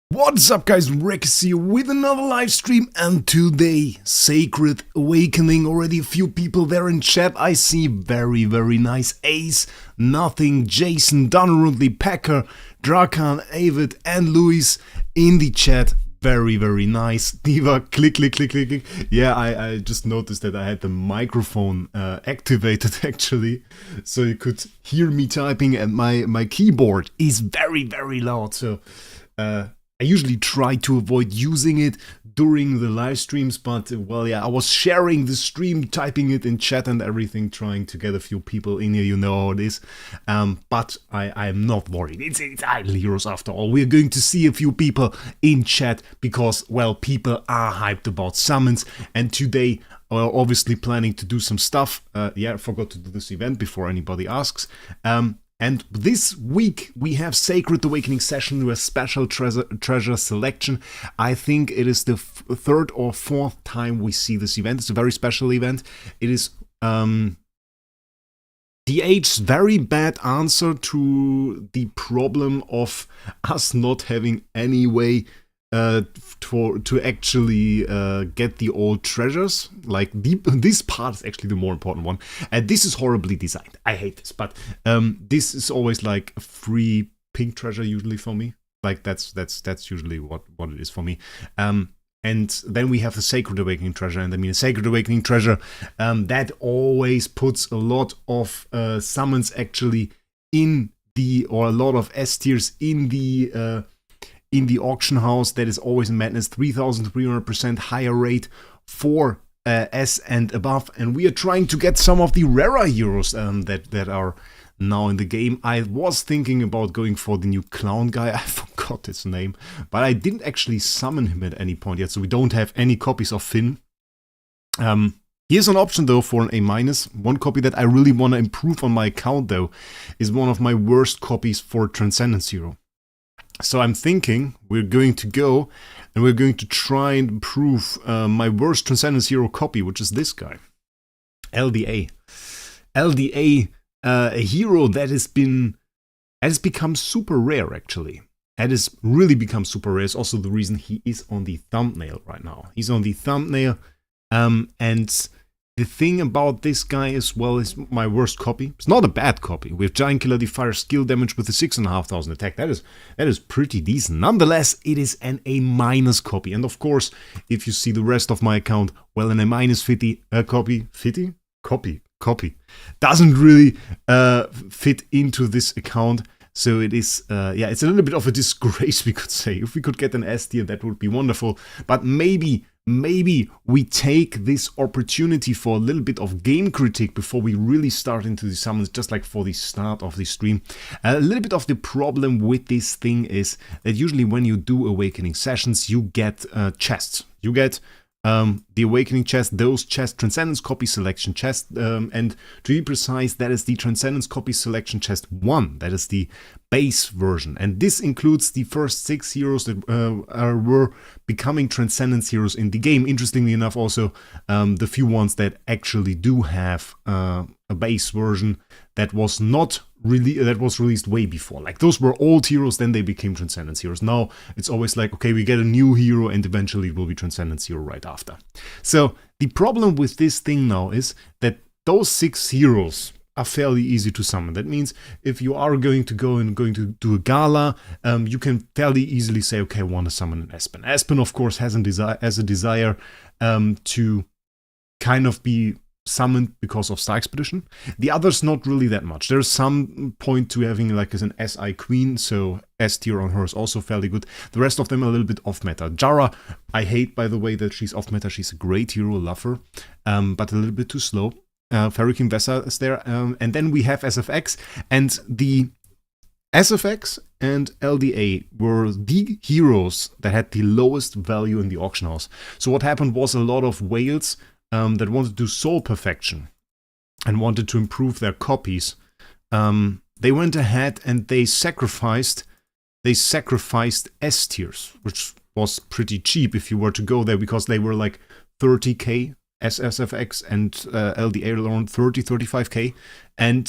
What's up guys, Wraec here with another live stream, and today, Sacred Awakening. Already a few people there in chat. I see very nice. Ace, Nothing, Jason, Donnerudley, Packer, Drakan, Avid and Luis in the chat. Very nice. Diva, click. Yeah, I just noticed that I had the microphone activated actually, so you could hear me typing, and my keyboard is very loud, so I usually try to avoid using it during the live streams, but well, yeah, I was sharing the stream, typing it in chat and everything, trying to get a few people in here, you know how it is. But I'm not worried. It's Idle Heroes after all. We're going to see a few people in chat because, well, people are hyped about summons, and today we're obviously planning to do some stuff. Yeah, I forgot to do this event before anybody asks. And this week we have Sacred Awakening session with special treasure selection. I think it is the third or fourth time we see this event. It's a very special event. It is DH's very bad answer to the problem of us not having any way to actually get the old treasures. Like this part is actually the more important one, and this is horribly designed. I hate this, but this is always like a free pink treasure usually for me. Like that's usually what it is for me. And then we have the Sacred Awakening treasure, and I mean a Sacred Awakening treasure that always puts a lot of summons actually in the, or a lot of S tiers in the auction house. That is always a madness. 3,300% higher rate for S and above, and we are trying to get some of the rarer heroes that are now in the game. I was thinking about going for the new clown guy. I forgot his name, but I didn't actually summon him at any point yet, so we don't have any copies of Finn. Here's an option though for an A-. One copy that I really want to improve on my account though is one of my worst copies for Transcendence Hero. So I'm thinking we're going to go and we're going to try and improve my worst Transcendence Hero copy, which is this guy, LDA. LDA, a hero that has become super rare actually. That has really become super rare. It's also the reason he is on the thumbnail right now. He's on the thumbnail, and the thing about this guy as well is my worst copy. It's not a bad copy. We have Giant Killer Defier skill damage with a 6,500 attack. That is pretty decent. Nonetheless, it is an A- copy. And of course, if you see the rest of my account, well, an A- copy doesn't really fit into this account. So it is, yeah, it's a little bit of a disgrace, we could say. If we could get an S tier, that would be wonderful. But maybe we take this opportunity for a little bit of game critique before we really start into the summons, just like for the start of the stream. A little bit of the problem with this thing is that usually when you do Awakening sessions, you get chests. You get the Awakening chest, those chests, Transcendence Copy Selection chest, and to be precise, that is the Transcendence Copy Selection chest 1, that is the base version, and this includes the first 6 heroes that were becoming Transcendence heroes in the game. Interestingly enough, also the few ones that actually do have a base version that was released way before. Like those were old heroes, then they became Transcendence heroes. Now it's always like, okay, we get a new hero and eventually it will be Transcendence hero right after. So the problem with this thing now is that those 6 heroes are fairly easy to summon. That means if you are going to to do a gala, you can fairly easily say, okay, I want to summon an Aspen. Aspen, of course, has a desire to kind of be summoned because of Star Expedition. The others not really that much. There's some point to having like as an SI queen, so S tier on her is also fairly good. The rest of them are a little bit off meta. Jara, I hate by the way that she's off meta. She's a great hero, love her, but a little bit too slow. Fairy King Vessa is there, and then we have SFX, and the SFX and LDA were the heroes that had the lowest value in the auction house. So what happened was a lot of whales that wanted to do soul perfection and wanted to improve their copies. They went ahead and they sacrificed S tiers, which was pretty cheap if you were to go there, because they were like 30k SSFX and LDA around 30-35k, and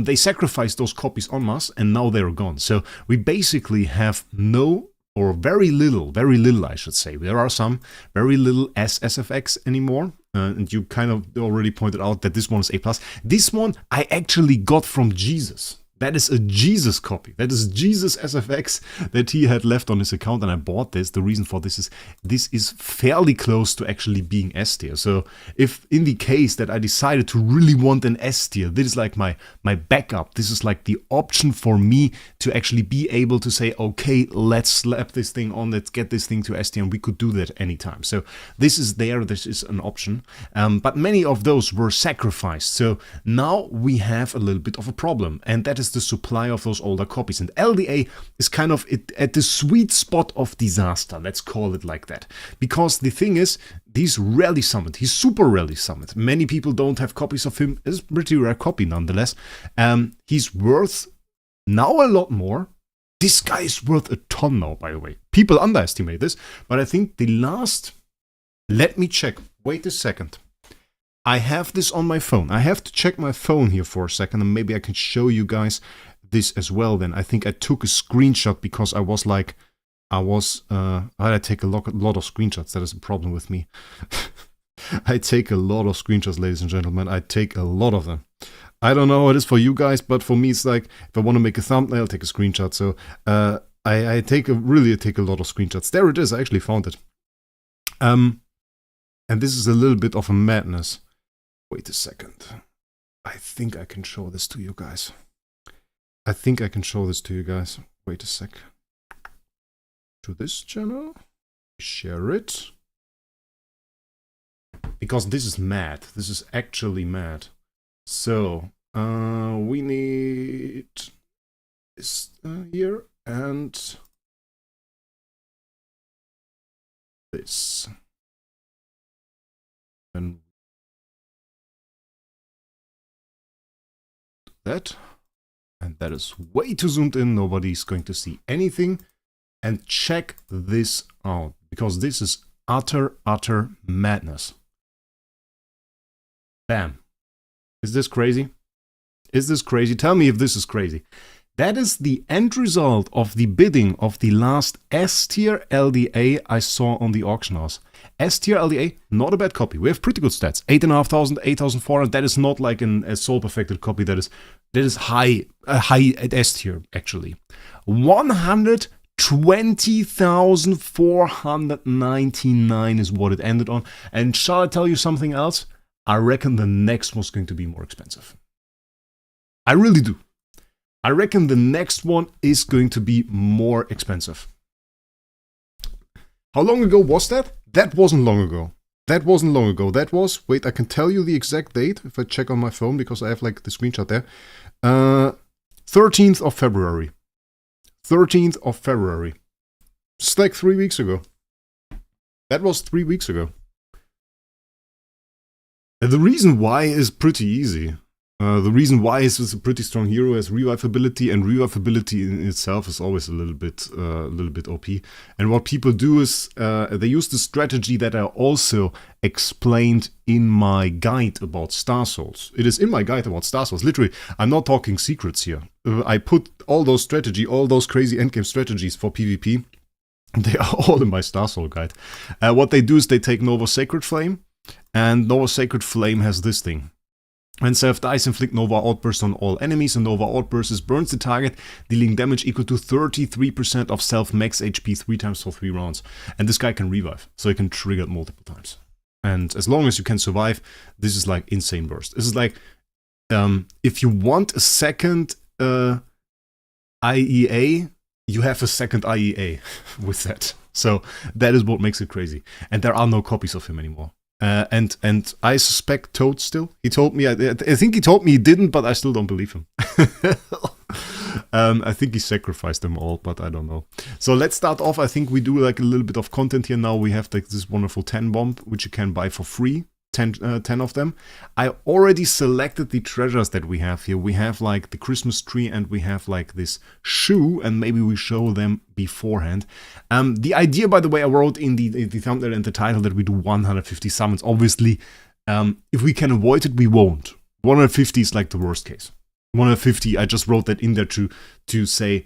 they sacrificed those copies en masse, and now they're gone. So we basically have no, or very little I should say. There are some very little SSFX anymore, and you kind of already pointed out that this one is A+. This one I actually got from Jesus. That is a Jesus copy. That is Jesus SFX that he had left on his account, and I bought this. The reason for this is fairly close to actually being S tier. So if in the case that I decided to really want an S tier, this is like my backup. This is like the option for me to actually be able to say, okay, let's slap this thing on, let's get this thing to S tier, and we could do that anytime. So this is there, this is an option. But many of those were sacrificed. So now we have a little bit of a problem, and that is the supply of those older copies, and LDA is kind of at the sweet spot of disaster, let's call it like that, because the thing is, he's rarely summoned, he's super rarely summoned, many people don't have copies of him, it's a pretty rare copy nonetheless. He's worth now a lot more. This guy is worth a ton now, by the way. People underestimate this, but I think the last, let me check, wait a second. I have this on my phone. I have to check my phone here for a second, and maybe I can show you guys this as well then. I think I took a screenshot because I take a lot of screenshots. That is a problem with me. I take a lot of screenshots, ladies and gentlemen. I take a lot of them. I don't know how it is for you guys, but for me it's like, if I want to make a thumbnail, take a screenshot. So I take a lot of screenshots. There it is, I actually found it. And this is a little bit of a madness. Wait a second. I think I can show this to you guys. Wait a sec. To this channel. Share it. Because this is mad. This is actually mad. So, we need this here and this. And that, and that is way too zoomed in, nobody's going to see anything. And check this out, because this is utter madness. Bam. Is this crazy? Is this crazy? Tell me if this is crazy. That is the end result of the bidding of the last S tier LDA I saw on the auction house. S tier LDA, not a bad copy. We have pretty good stats. 8,500, 8,400. That is not like a soul perfected copy. That is high at S tier actually. 120,499 is what it ended on. And shall I tell you something else? I reckon the next one's going to be more expensive. I really do. I reckon the next one is going to be more expensive. How long ago was that? That wasn't long ago. That was, wait, I can tell you the exact date if I check on my phone, because I have like the screenshot there. 13th of February. 13th of February. It's like 3 weeks ago. That was 3 weeks ago. And the reason why is pretty easy. The reason why is a pretty strong hero, has revivability, and revivability in itself is always a little bit OP. And what people do is they use the strategy that I also explained in my guide about Star Souls. It is in my guide about Star Souls. Literally, I'm not talking secrets here. I put all those crazy endgame strategies for PvP. They are all in my Star Soul guide. What they do is they take Nova Sacred Flame, and Nova Sacred Flame has this thing. When self dies, inflict Nova Outburst on all enemies, and Nova Outburst burns the target, dealing damage equal to 33% of self max HP 3 times for 3 rounds. And this guy can revive, so he can trigger it multiple times. And as long as you can survive, this is like insane burst. This is like, if you want a second IEA, you have a second IEA with that. So that is what makes it crazy. And there are no copies of him anymore. And I suspect Toad still. He told me, I think he told me he didn't, but I still don't believe him. I think he sacrificed them all, but I don't know. So let's start off. I think we do like a little bit of content here now. We have like this wonderful 10 bomb, which you can buy for free. 10 of them. I already selected the treasures that we have here. We have like the Christmas tree, and we have like this shoe, and maybe we show them beforehand. The idea, by the way, I wrote in the thumbnail and the title that we do 150 summons. Obviously, If we can avoid it, we won't. 150 is like the worst case. 150, I just wrote that in there to say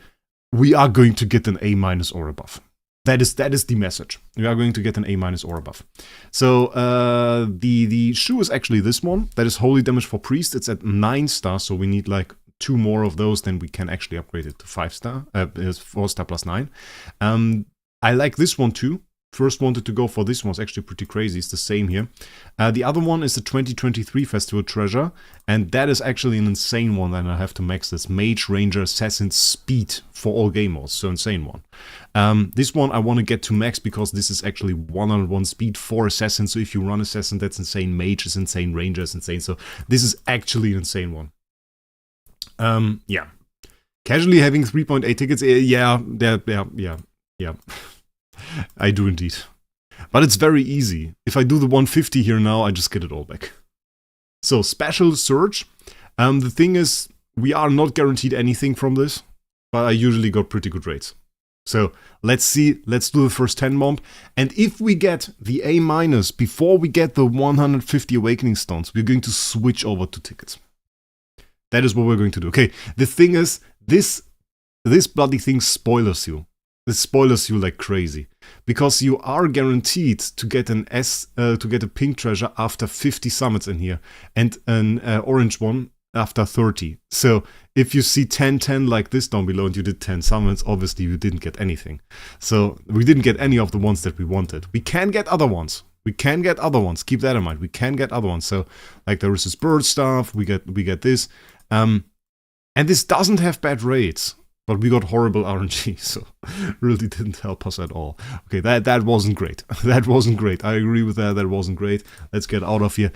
we are going to get an A- or above. That is the message. We are going to get an A- or above. So the shoe is actually this one. That is holy damage for priest. It's at 9 stars, so we need like 2 more of those, then we can actually upgrade it to 5 star. 4 star plus 9. I like this one too. First wanted to go for this one. It's actually pretty crazy. It's the same here. The other one is the 2023 Festival Treasure. And that is actually an insane one. And I have to max this. Mage, Ranger, Assassin, Speed for all game modes. So insane one. This one I want to get to max because this is actually 101 speed for Assassin. So if you run Assassin, that's insane. Mage is insane. Ranger is insane. So this is actually an insane one. Yeah. Casually having 3.8 tickets. Yeah. I do indeed. But it's very easy. If I do the 150 here now, I just get it all back. So, special search. The thing is, we are not guaranteed anything from this, but I usually got pretty good rates. So, let's see. Let's do the first 10 bomb. And if we get the A- before we get the 150 Awakening Stones, we're going to switch over to tickets. That is what we're going to do. Okay, the thing is, this bloody thing spoilers you. It spoilers you like crazy, because you are guaranteed to get to get a pink treasure after 50 summons in here, and an orange one after 30. So if you see 10 like this down below and you did 10 summons, obviously you didn't get anything. So we didn't get any of the ones that we wanted. We can get other ones. Keep that in mind. We can get other ones. So like there is this bird stuff. We get this, and this doesn't have bad rates. But we got horrible RNG, so really didn't help us at all. Okay, that wasn't great. That wasn't great. I agree with that. That wasn't great. Let's get out of here.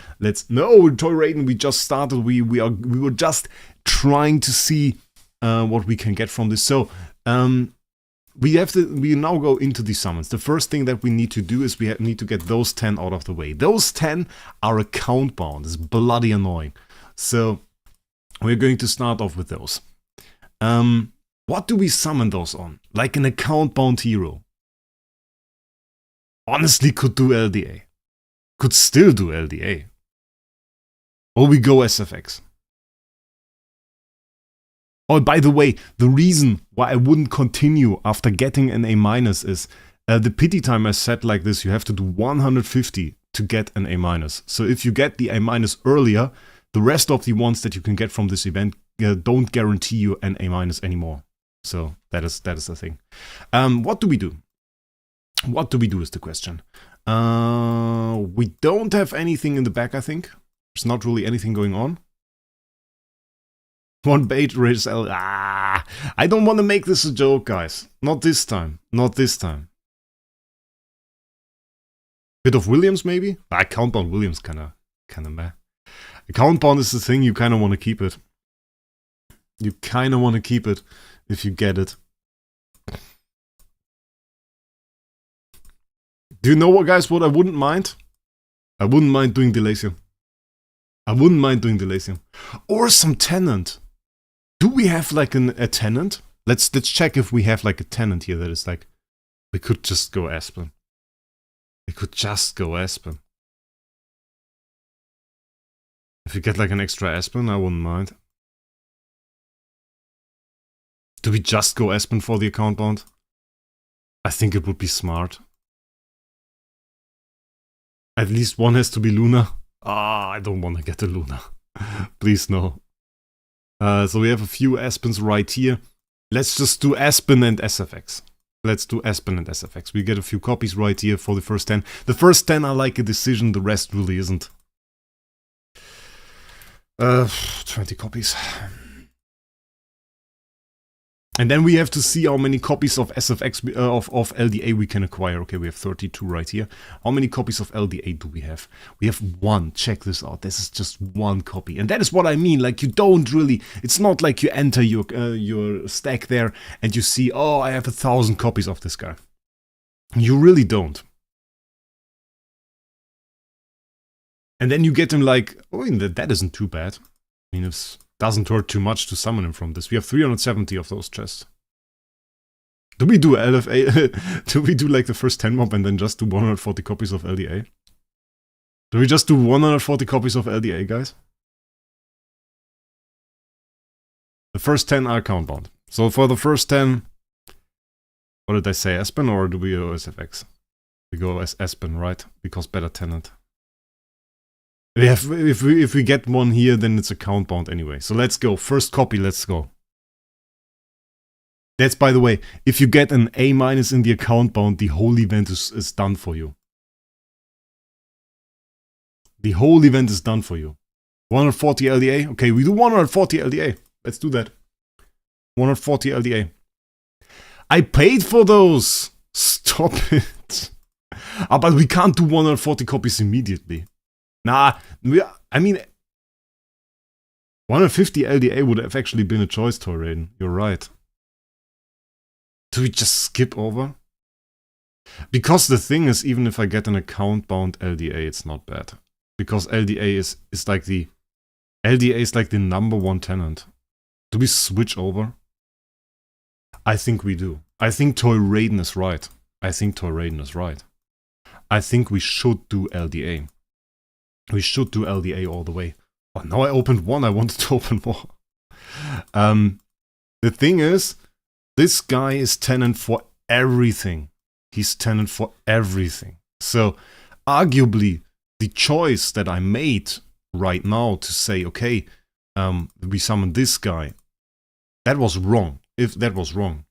No, Toy Raiden. We just started. We were just trying to see what we can get from this. So we now go into the summons. The first thing that we need to do is we need to get those 10 out of the way. Those 10 are account bound. It's bloody annoying. So we're going to start off with those. What do we summon those on? Like an account-bound hero. Honestly, could do LDA. Could still do LDA. Or we go SFX. Oh, by the way, the reason why I wouldn't continue after getting an A- is the pity time I set like this. You have to do 150 to get an A-. So if you get the A- earlier, the rest of the ones that you can get from this event don't guarantee you an A- anymore. So that is the thing. What do we do? What do we do is the question. We don't have anything in the back, I think. There's not really anything going on. One bait raise L. I don't want to make this a joke, guys. Not this time. Not this time. Bit of Williams, maybe? Countbound Williams kinda meh. Countbound is the thing, you kinda want to keep it. You kinda want to keep it. If you get it. Do you know what, guys, what I wouldn't mind? I wouldn't mind doing Delasium. Or some tenant. Do we have like a tenant? Let's check if we have like a tenant here that is like... We could just go Aspen. If we get like an extra Aspen, I wouldn't mind. Do we just go Aspen for the account bound? I think it would be smart. At least one has to be Luna. I don't want to get a Luna. Please no. So we have a few Aspens right here. Let's just do Aspen and SFX. We get a few copies right here for the first 10. The first 10 are like a decision, the rest really isn't. 20 copies. And then we have to see how many copies of SFX, of LDA we can acquire. Okay, we have 32 right here. How many copies of LDA do we have? We have 1. Check this out. This is just 1 copy. And that is what I mean. Like, you don't really... It's not like you enter your stack there and you see, oh, I have 1,000 copies of this guy. You really don't. And then you get him like... Oh, that isn't too bad. I mean, it's... Doesn't hurt too much to summon him from this. We have 370 of those chests. Do we do LFA? Do we do like the first 10 mob and then just do 140 copies of LDA? Do we just do 140 copies of LDA, guys? The first 10 are account bound. So for the first 10, what did I say, Aspen, or do we go SFX? We go as Aspen, right? Because better tenant. If we get one here, then it's account bound anyway. So let's go. First copy, let's go. That's, by the way, if you get an A- in the account bound, the whole event is done for you. The whole event is done for you. 140 LDA. Okay, we do 140 LDA. Let's do that. 140 LDA. I paid for those. Stop it. But we can't do 140 copies immediately. Nah, I mean, 150 LDA would have actually been a choice, Toyraiden. You're right. Do we just skip over? Because the thing is, even if I get an account-bound LDA, it's not bad. Because LDA is like the number one tenant. Do we switch over? I think we do. I think Toyraiden is right. I think we should do LDA. We should do LDA all the way. Oh, now I opened one. I wanted to open more. The thing is, this guy is tenant for everything. He's tenant for everything. So, arguably, the choice that I made right now to say, okay, we summon this guy, that was wrong. If that was wrong.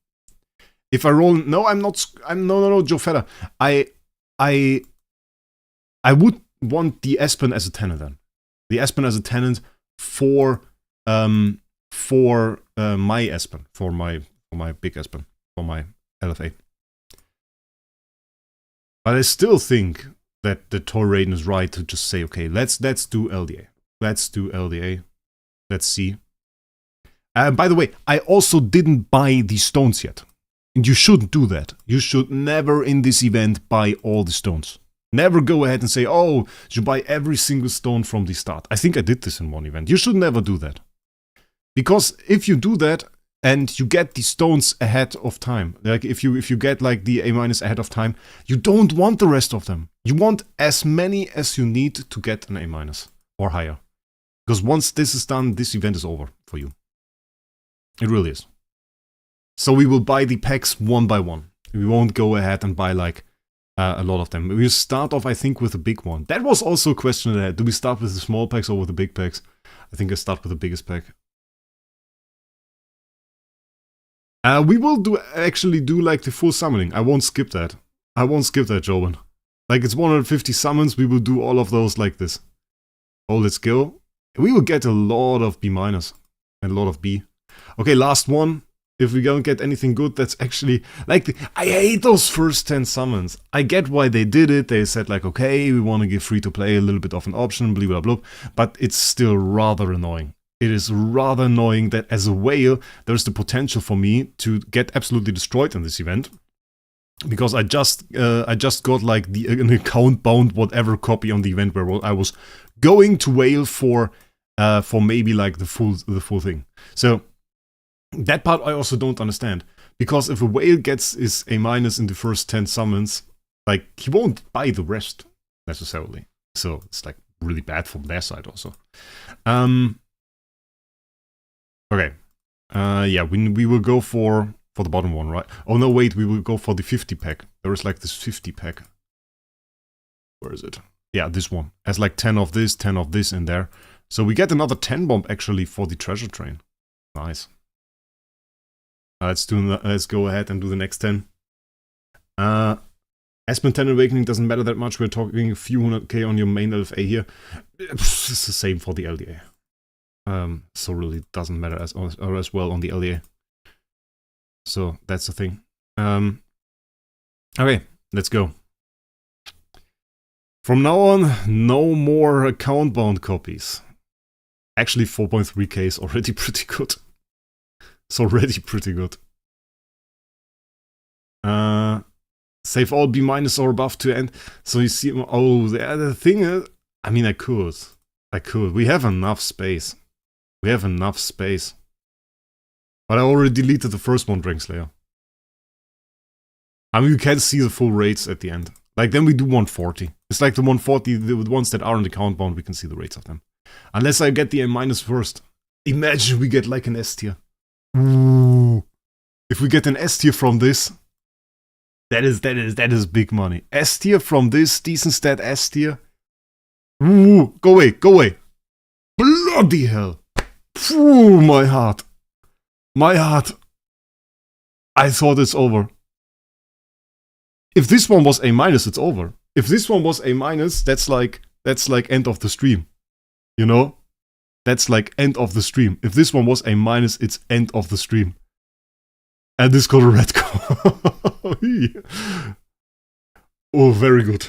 If I roll, no, I'm not. No, Joe Feather. I would want the Aspen as a tenant then. The Aspen as a tenant for my Aspen, for my big Aspen, for my LFA. But I still think that the Toyraiden is right to just say, okay, let's do LDA. Let's do LDA. Let's see. By the way, I also didn't buy the stones yet. And you shouldn't do that. You should never in this event buy all the stones. Never go ahead and say, oh, you buy every single stone from the start. I think I did this in one event. You should never do that. Because if you do that and you get the stones ahead of time, like if you get like the A- ahead of time, you don't want the rest of them. You want as many as you need to get an A- or higher. Because once this is done, this event is over for you. It really is. So we will buy the packs one by one. We won't go ahead and buy like a lot of them. We'll start off, I think, with a big one. That was also a question that I had. Do we start with the small packs or with the big packs? I think I start with the biggest pack. We will actually do like the full summoning. I won't skip that. I won't skip that, Jovan. Like it's 150 summons. We will do all of those like this. Oh, let's go. We will get a lot of B- and a lot of B. Okay, last one. If we don't get anything good, that's actually like I hate those first 10 summons. I get why they did it. They said like, okay, we want to give free to play a little bit of an option, blah blah blah. But it's still rather annoying. It is rather annoying that as a whale, there's the potential for me to get absolutely destroyed in this event. Because I just got like an account bound whatever copy on the event where I was going to whale for maybe like the full thing. So that part I also don't understand. Because if a whale gets his A- in the first 10 summons, like he won't buy the rest necessarily. So it's like really bad from their side also. Okay. Yeah, we will go for the bottom one, right? Oh no, wait, we will go for the 50 pack. There is like this 50 pack. Where is it? Yeah, this one. Has like 10 of this in there. So we get another 10 bomb actually for the treasure train. Nice. Let's go ahead and do the next 10. Aspen 10 Awakening doesn't matter that much. We're talking a few 100k on your main LFA here. It's the same for the LDA. So really doesn't matter as well on the LDA. So that's the thing. Okay, let's go. From now on, no more account bound copies. Actually, 4.3k is already pretty good. It's already pretty good. Save all B- or above to end. So you see, oh, the thing is, I mean, I could. We have enough space. But I already deleted the first one, Dragonslayer. I mean, you can see the full rates at the end. Like, then we do 140. It's like the 140, the ones that aren't account bound, we can see the rates of them. Unless I get the A- first. Imagine we get like an S tier. Ooh. If we get an S tier from this, that is big money. S tier from this, decent stat S tier. Ooh, go away, go away. Bloody hell. Phew, my heart. My heart. I thought it's over. If this one was A-, it's over. If this one was A-, that's like end of the stream. You know? That's like end of the stream. If this one was A-, it's end of the stream. And this got a red card. Oh, very good.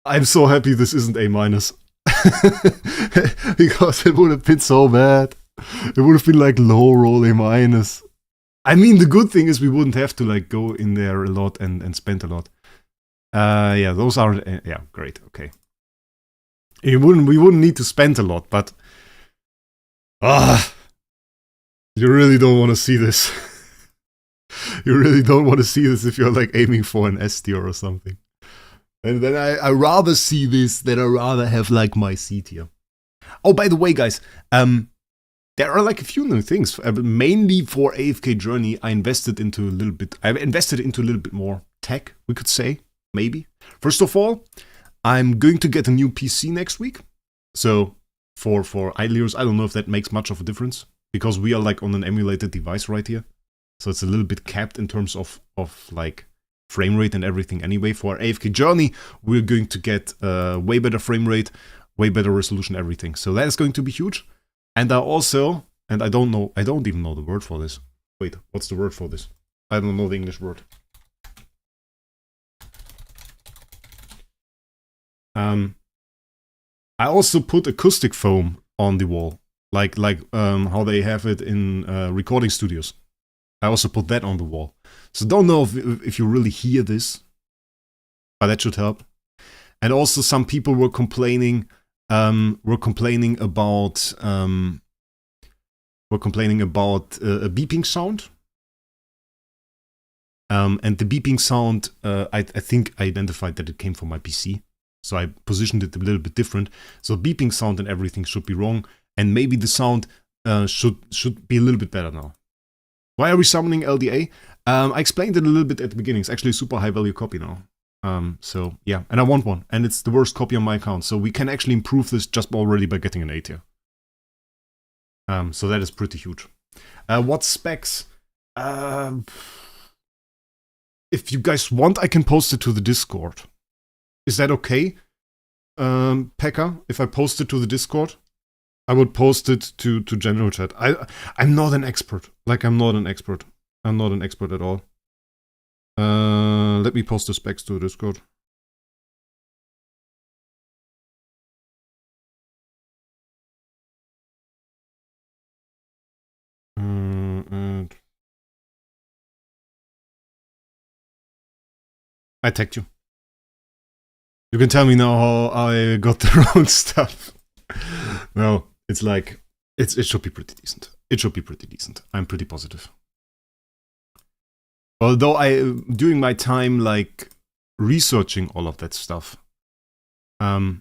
I'm so happy this isn't A-. Because it would have been so bad. It would have been like low roll A-. I mean, the good thing is we wouldn't have to like go in there a lot and spend a lot. Yeah, those are yeah, great. Okay. We wouldn't need to spend a lot, but you really don't want to see this. You really don't want to see this if you're like aiming for an S tier or something. And then I rather see this than I rather have like my C tier. Oh, by the way, guys, there are like a few new things. Mainly for AFK Journey, I invested into a little bit more tech, we could say, maybe. First of all, I'm going to get a new PC next week. So for idlers, I don't know if that makes much of a difference because we are like on an emulated device right here. So it's a little bit capped in terms of like frame rate and everything anyway. For AFK Journey, we're going to get way better frame rate, way better resolution, everything. So that is going to be huge. And I also, and I don't even know the word for this. Wait, what's the word for this? I don't know the English word. I also put acoustic foam on the wall, like how they have it in recording studios. I also put that on the wall. So don't know if you really hear this, but that should help. And also some people were complaining about a beeping sound. And the beeping sound, I think I identified that it came from my PC. So I positioned it a little bit different. So beeping sound and everything should be wrong. And maybe the sound should be a little bit better now. Why are we summoning LDA? I explained it a little bit at the beginning. It's actually a super high value copy now. So yeah, and I want one. And it's the worst copy on my account. So we can actually improve this just already by getting an A tier. So that is pretty huge. What specs? If you guys want, I can post it to the Discord. Is that okay? Pekka, if I post it to the Discord? I would post it to general chat. I'm not an expert. Like, I'm not an expert. I'm not an expert at all. Let me post the specs to Discord. And I tagged you. You can tell me now how I got the wrong stuff. No, it's like, it should be pretty decent. It should be pretty decent. I'm pretty positive. Although during my time, like, researching all of that stuff. No,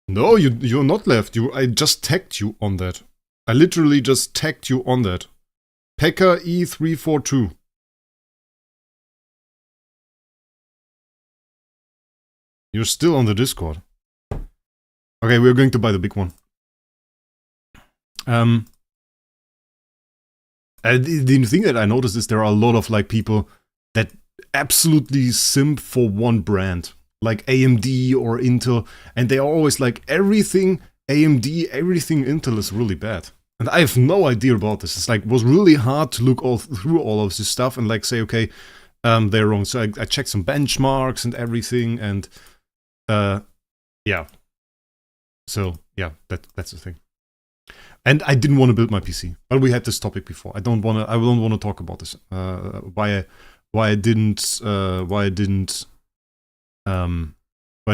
you're not left. I just tagged you on that. I literally just tagged you on that. Pekka E342. You're still on the Discord. Okay, we're going to buy the big one. The thing that I noticed is there are a lot of like people that absolutely simp for one brand, like AMD or Intel, and they are always like everything AMD, everything Intel is really bad. And I have no idea about this. It's like, was really hard to look through all of this stuff and like say, okay, they're wrong. So I checked some benchmarks and everything, and yeah. So yeah, that's the thing. And I didn't want to build my PC, but we had this topic before. I don't want to talk about this. Why I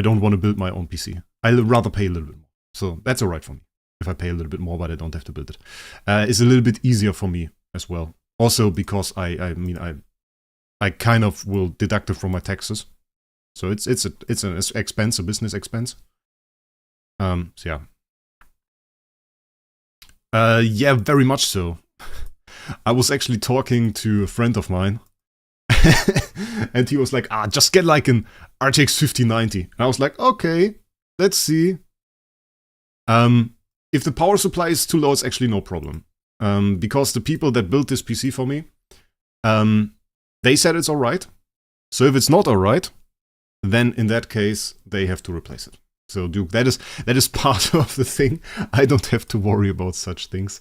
don't want to build my own PC. I'd rather pay a little bit more. So that's alright for me. If I pay a little bit more, but I don't have to build it. It's a little bit easier for me as well. Also because I kind of will deduct it from my taxes. So it's an expense, a business expense. So yeah. Yeah, very much so. I was actually talking to a friend of mine, and he was like, just get like an RTX 5090. And I was like, okay, let's see. If the power supply is too low, it's actually no problem. Because the people that built this PC for me, they said it's alright. So if it's not alright, then in that case, they have to replace it. So Duke, that is part of the thing. I don't have to worry about such things.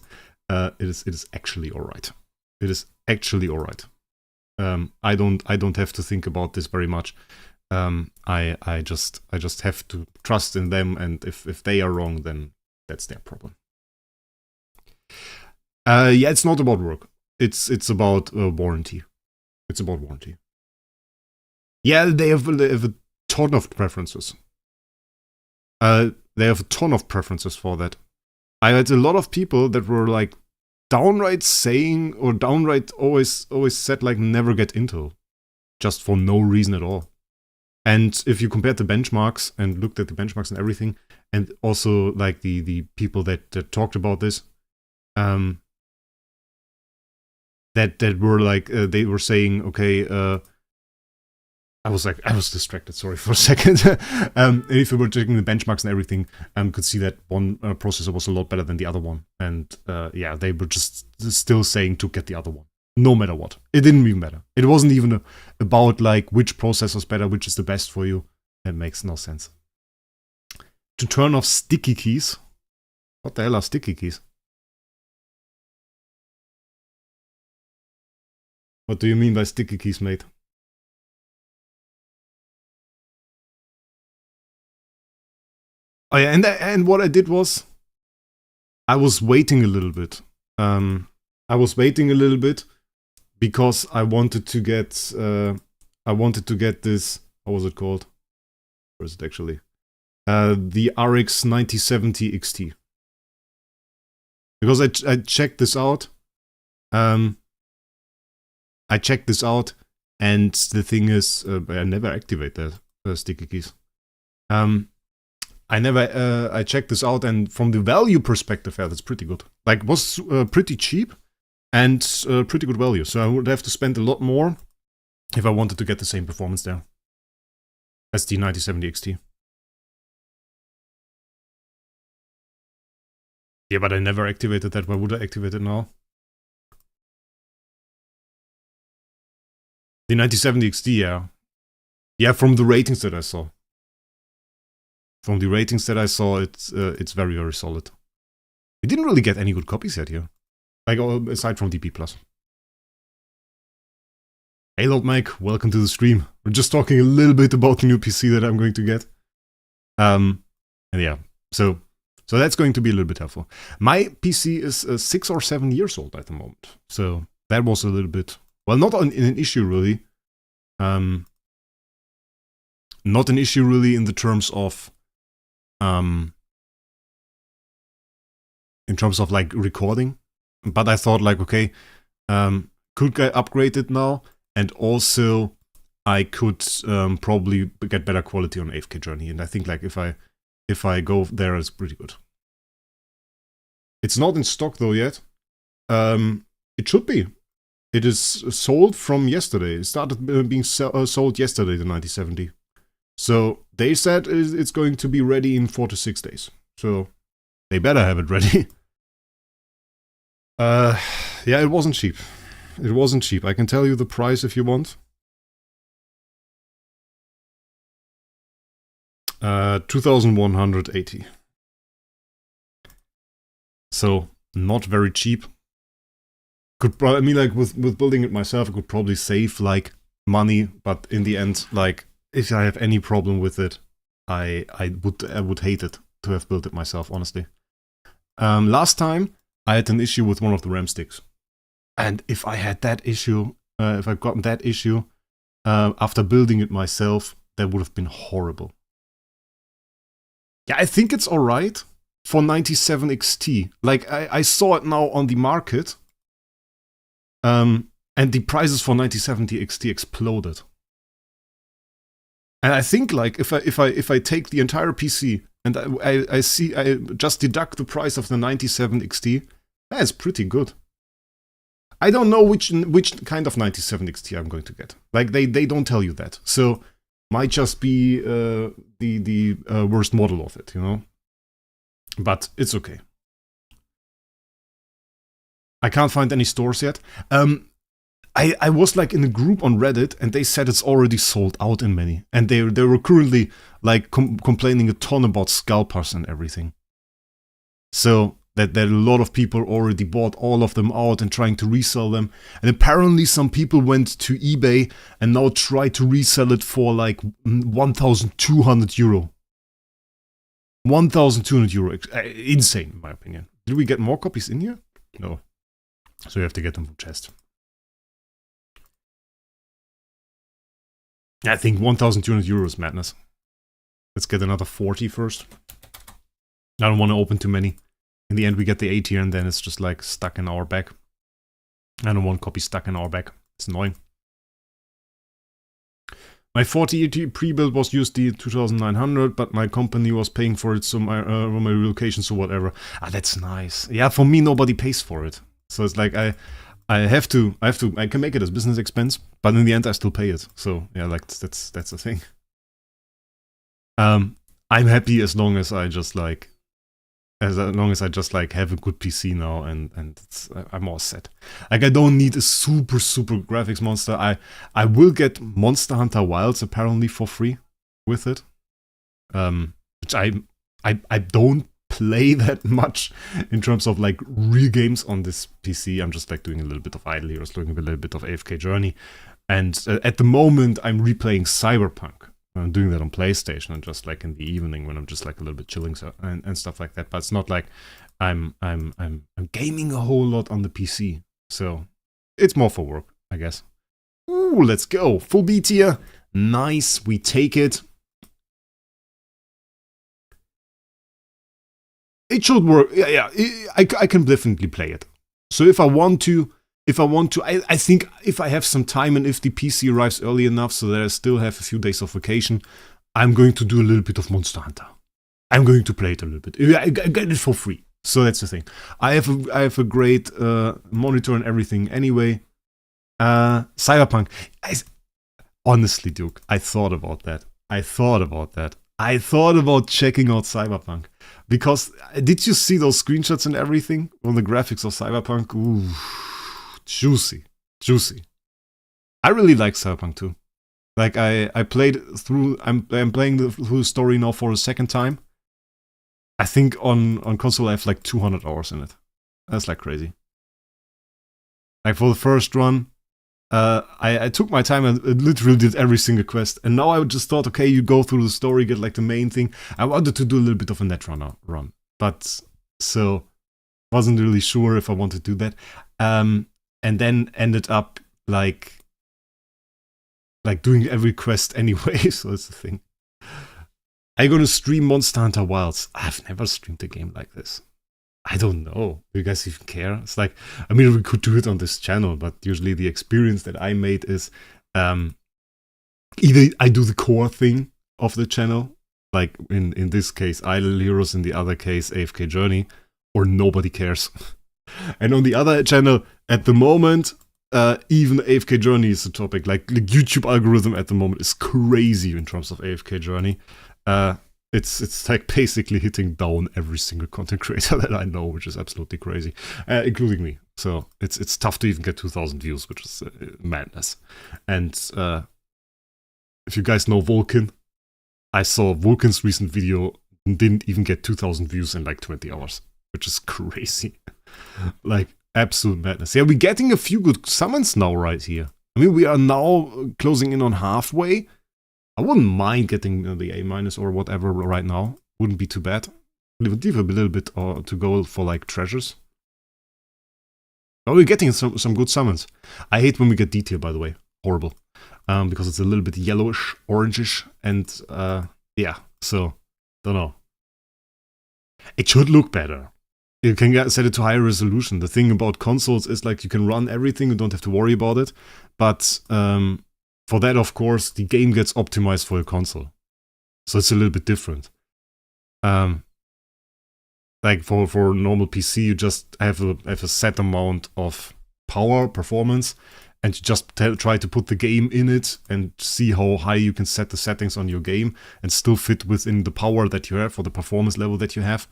It is actually alright. It is actually alright. I don't have to think about this very much. I just have to trust in them, and if they are wrong, then that's their problem. Yeah, it's not about work. It's about warranty. It's about warranty. Yeah, they have a ton of preferences. They have a ton of preferences for that. I had a lot of people that were like downright saying, or downright always said like never get Intel, just for no reason at all. And if you compared the benchmarks and looked at the benchmarks and everything, and also like the people that talked about this, that were like they were saying, okay, I was distracted. Sorry for a second. If you were checking the benchmarks and everything, could see that one processor was a lot better than the other one, and yeah, they were just still saying to get the other one, no matter what. It didn't even matter. It wasn't even about like which processor's better, which is the best for you. It makes no sense. To turn off sticky keys. What the hell are sticky keys? What do you mean by sticky keys, mate? Oh yeah, and what I did was, I was waiting a little bit. I was waiting a little bit because I wanted to get this. What was it called? Where is it actually? The RX 9070 XT. Because I checked this out. I checked this out, and the thing is, I never activate that sticky keys. I checked this out, and from the value perspective, yeah, that's pretty good. Like, was pretty cheap and pretty good value. So I would have to spend a lot more if I wanted to get the same performance there as the 9070 XT. Yeah, but I never activated that. Why would I activate it now? The 9070 XT, yeah. Yeah, from the ratings that I saw. From the ratings that I saw, it's very, very solid. We didn't really get any good copies yet here. Like, aside from DP+. Hey, Lord Mike, welcome to the stream. We're just talking a little bit about the new PC that I'm going to get. And yeah, so that's going to be a little bit helpful. My PC is 6 or 7 years old at the moment. So that was a little bit, well, not an issue really. Not an issue really in the terms of like recording, but I thought like, okay, could I upgrade it now, and also I could probably get better quality on AFK Journey, and I think like if I go there, it's pretty good. It's not in stock though yet. It should be. It is sold from yesterday. It started being sold yesterday, the 9070. So they said it's going to be ready in 4 to 6 days. So they better have it ready. Yeah, it wasn't cheap. It wasn't cheap. I can tell you the price if you want. 2,180. So not very cheap. I mean, like with building it myself, I could probably save like money, but in the end, like if I have any problem with it, I would hate it to have built it myself, honestly. Last time I had an issue with one of the RAM sticks, and if I had that issue, if I'd gotten that issue after building it myself, that would have been horrible. Yeah, I think it's alright for 97 XT. Like I saw it now on the market. And the prices for 9070 XT exploded. And I think like if I take the entire PC and I just deduct the price of the 97 XT, that's pretty good. I don't know which kind of 97 XT I'm going to get. Like they don't tell you that, so might just be the worst model of it, you know. But it's okay. I can't find any stores yet. I was like in a group on Reddit and they said it's already sold out in many. And they were currently like complaining a ton about scalpers and everything. So that a lot of people already bought all of them out and trying to resell them. And apparently some people went to eBay and now try to resell it for like 1,200 euro. 1,200 euro. Insane in my opinion. Did we get more copies in here? No. So you have to get them from chest. I think 1,200 euros madness. Let's get another 40 first. I don't want to open too many. In the end, we get the A tier and then it's just like stuck in our bag. I don't want copy stuck in our bag. It's annoying. My 40 ET pre-build was USD 2,900, but my company was paying for it, so my relocation, so whatever. Ah, that's nice. Yeah, for me, nobody pays for it. So it's like I can make it as business expense, but in the end I still pay it. So yeah, like that's the thing. I'm happy as long as I just like have a good PC now and I'm all set. Like I don't need a super graphics monster. I will get Monster Hunter Wilds apparently for free with it. Which I don't play that much in terms of like real games on this PC. I'm just like doing a little bit of Idle Heroes, doing a little bit of AFK Journey, and at the moment I'm replaying Cyberpunk. I'm doing that on PlayStation and just like in the evening when I'm just like a little bit chilling and stuff like that. But it's not like I'm gaming a whole lot on the PC, so it's more for work, I guess. Ooh, let's go full B tier. Nice, we take it. It should work. Yeah, I can definitely play it. So if I want to, I think if I have some time and if the PC arrives early enough so that I still have a few days of vacation, I'm going to do a little bit of Monster Hunter. I'm going to play it a little bit. I get it for free. So that's the thing. I have a great monitor and everything anyway. Cyberpunk. Honestly, Duke, I thought about that. I thought about checking out Cyberpunk. Because, did you see those screenshots and everything on the graphics of Cyberpunk? Ooh, juicy. I really like Cyberpunk too. Like, I played through, I'm playing through the story now for a second time. I think on console I have like 200 hours in it. That's like crazy. Like for the first run, I took my time and literally did every single quest. And now I just thought, okay, you go through the story, get like the main thing. I wanted to do a little bit of a net run. But, so, wasn't really sure if I wanted to do that. And then ended up like doing every quest anyway, so that's the thing. I'm gonna stream Monster Hunter Wilds. I've never streamed a game like this. I don't know. Do you guys even care? It's like, I mean, we could do it on this channel, but usually the experience that I made is either I do the core thing of the channel, like in this case, Idle Heroes, in the other case, AFK Journey, or nobody cares. And on the other channel, at the moment, even AFK Journey is a topic. Like the YouTube algorithm at the moment is crazy in terms of AFK Journey. It's like basically hitting down every single content creator that I know, which is absolutely crazy, including me. So it's tough to even get 2,000 views, which is madness. And if you guys know Vulcan, I saw Vulcan's recent video didn't even get 2,000 views in like 20 hours, which is crazy. Like absolute madness. Yeah, we're getting a few good summons now right here. I mean, we are now closing in on halfway. I wouldn't mind getting the A- or whatever right now. Wouldn't be too bad. Leave a little bit to go for like treasures. Oh, we're getting some good summons. I hate when we get detail, by the way. Horrible. Because it's a little bit yellowish, orangish, and yeah, so, don't know. It should look better. You can set it to higher resolution. The thing about consoles is like you can run everything, you don't have to worry about it. But For that, of course, the game gets optimized for your console. So it's a little bit different. Like for normal PC, you just have a set amount of power, performance, and you just try to put the game in it and see how high you can set the settings on your game and still fit within the power that you have or the performance level that you have.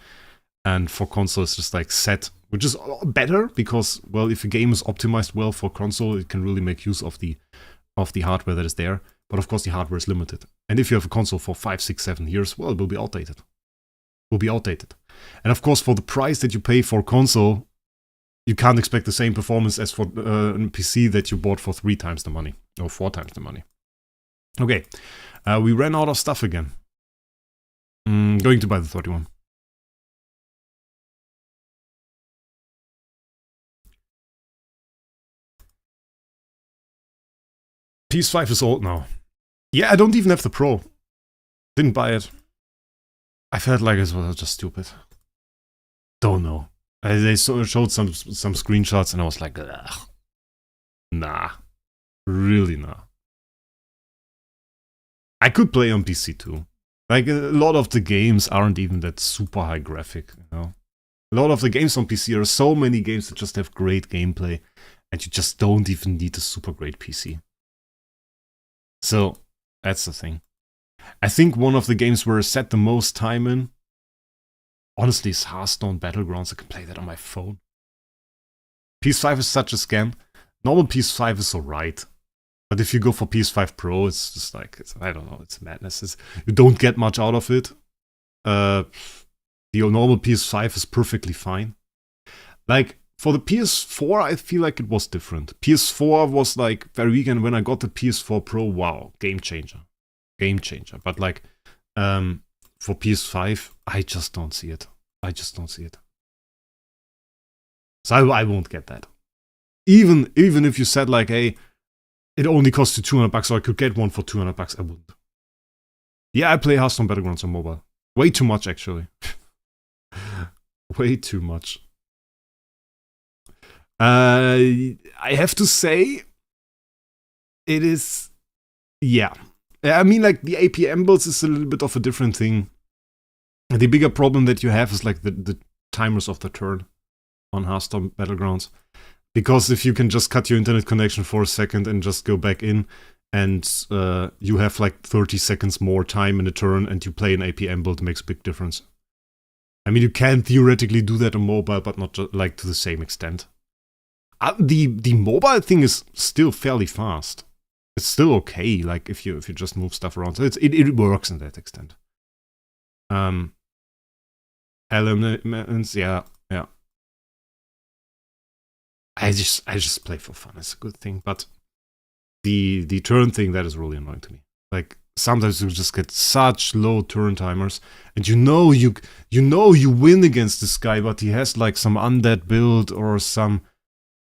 And for console, it's just like set, which is better because, well, if a game is optimized well for console, it can really make use of the hardware that is there. But of course, the hardware is limited. And if you have a console for 5, 6, 7 years, well, it will be outdated. And of course, for the price that you pay for console, you can't expect the same performance as for a PC that you bought for 3 times the money, or 4 times the money. Okay, we ran out of stuff again. Going to buy the 31. PS5 is old now. Yeah, I don't even have the Pro. Didn't buy it. I felt like it was just stupid. Don't know. They showed some screenshots and I was like, ugh. Nah. Really nah. I could play on PC too. Like, a lot of the games aren't even that super high graphic, you know? A lot of the games on PC are so many games that just have great gameplay and you just don't even need a super great PC. So, that's the thing. I think one of the games where I set the most time in, honestly, is Hearthstone Battlegrounds. I can play that on my phone. PS5 is such a scam. Normal PS5 is alright. But if you go for PS5 Pro, it's just like, I don't know, it's madness. You don't get much out of it. The normal PS5 is perfectly fine. Like, for the PS4, I feel like it was different. PS4 was like very weak, and when I got the PS4 Pro, wow, game changer. Game changer. But like, for PS5, I just don't see it. So I won't get that. Even if you said like, hey, it only costs you $200, so I could get one for $200, I wouldn't. Yeah, I play Hearthstone Battlegrounds on mobile. Way too much, actually. Way too much. I have to say, it is, yeah. I mean, like, the APM builds is a little bit of a different thing. The bigger problem that you have is, like, the timers of the turn on Hearthstone Battlegrounds. Because if you can just cut your internet connection for a second and just go back in, and you have, like, 30 seconds more time in a turn, and you play an APM build, it makes a big difference. I mean, you can theoretically do that on mobile, but not, like, to the same extent. The mobile thing is still fairly fast. It's still okay, like, if you just move stuff around. So it works in that extent. Elements, yeah. I just play for fun. It's a good thing, but the turn thing, that is really annoying to me. Like, sometimes you just get such low turn timers, and you win against this guy, but he has like some undead build or some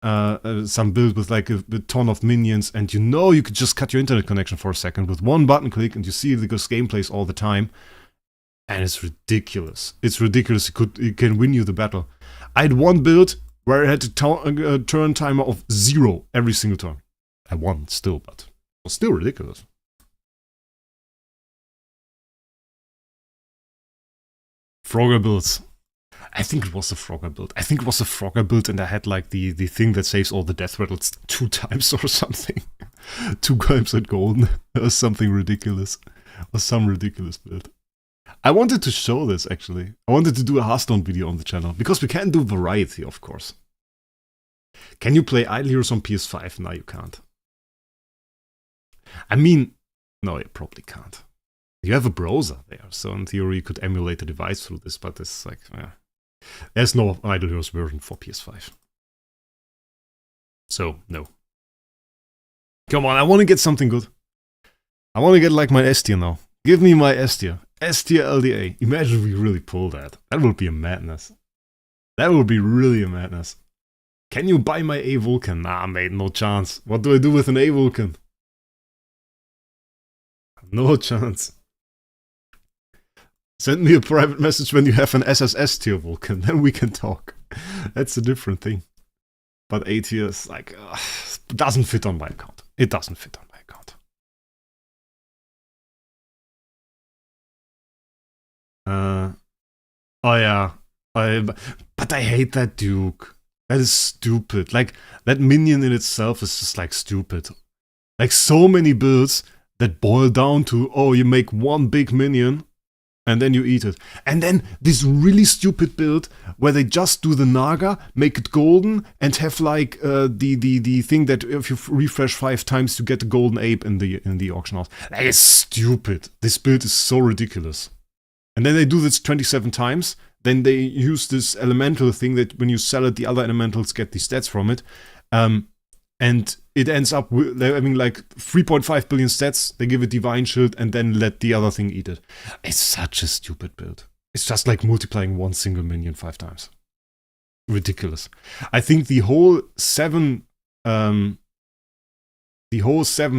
build with like a ton of minions, and you could just cut your internet connection for a second with one button click, and you see the gameplays all the time, and it's ridiculous. It's ridiculous. It can win you the battle. I had one build where I had a turn timer of 0 every single turn. I won still, but it was still ridiculous. Frogger builds. I think it was a Frogger build. And I had like the thing that saves all the death rattles 2 times or something. 2 times at golden. It was something ridiculous. It was some ridiculous build. I wanted to show this, actually. I wanted to do a Hearthstone video on the channel. Because we can do variety, of course. Can you play Idle Heroes on PS5? No, you can't. I mean, no, you probably can't. You have a browser there, so in theory you could emulate a device through this, but it's like, there's no Idle Heroes version for PS5. So, no. Come on, I want to get something good. I want to get like my S tier now. Give me my S tier. S tier LDA. Imagine if we really pull that. That would be a madness. That would be really a madness. Can you buy my A Vulcan? Nah, mate, no chance. What do I do with an A Vulcan? No chance. Send me a private message when you have an SSS tier Vulcan, then we can talk. That's a different thing. But A tier is like, doesn't fit on my account. It doesn't fit on my account. Oh yeah. But I hate that Duke. That is stupid. Like, that minion in itself is just like stupid. Like, so many builds that boil down to, oh, you make one big minion and then you eat it. And then this really stupid build where they just do the Naga, make it golden, and have like the thing that if you refresh 5 times you get the golden ape in the auction house. That is stupid. This build is so ridiculous. And then they do this 27 times. Then they use this elemental thing that when you sell it, the other elementals get the stats from it. And it ends up with, I mean, like 3.5 billion stats. They give it Divine Shield and then let the other thing eat it. It's such a stupid build. It's just like multiplying one single minion 5 times. Ridiculous. I think the whole 7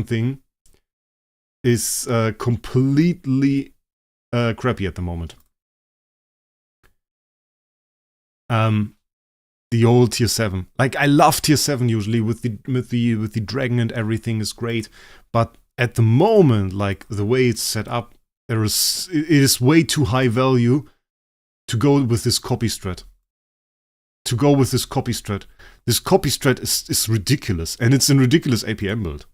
thing is completely crappy at the moment. The old tier 7. Like, I love tier 7 usually with the dragon and everything is great, but at the moment, like the way it's set up, it is way too high value to go with this copy strat. This copy strat is ridiculous, and it's a ridiculous APM build.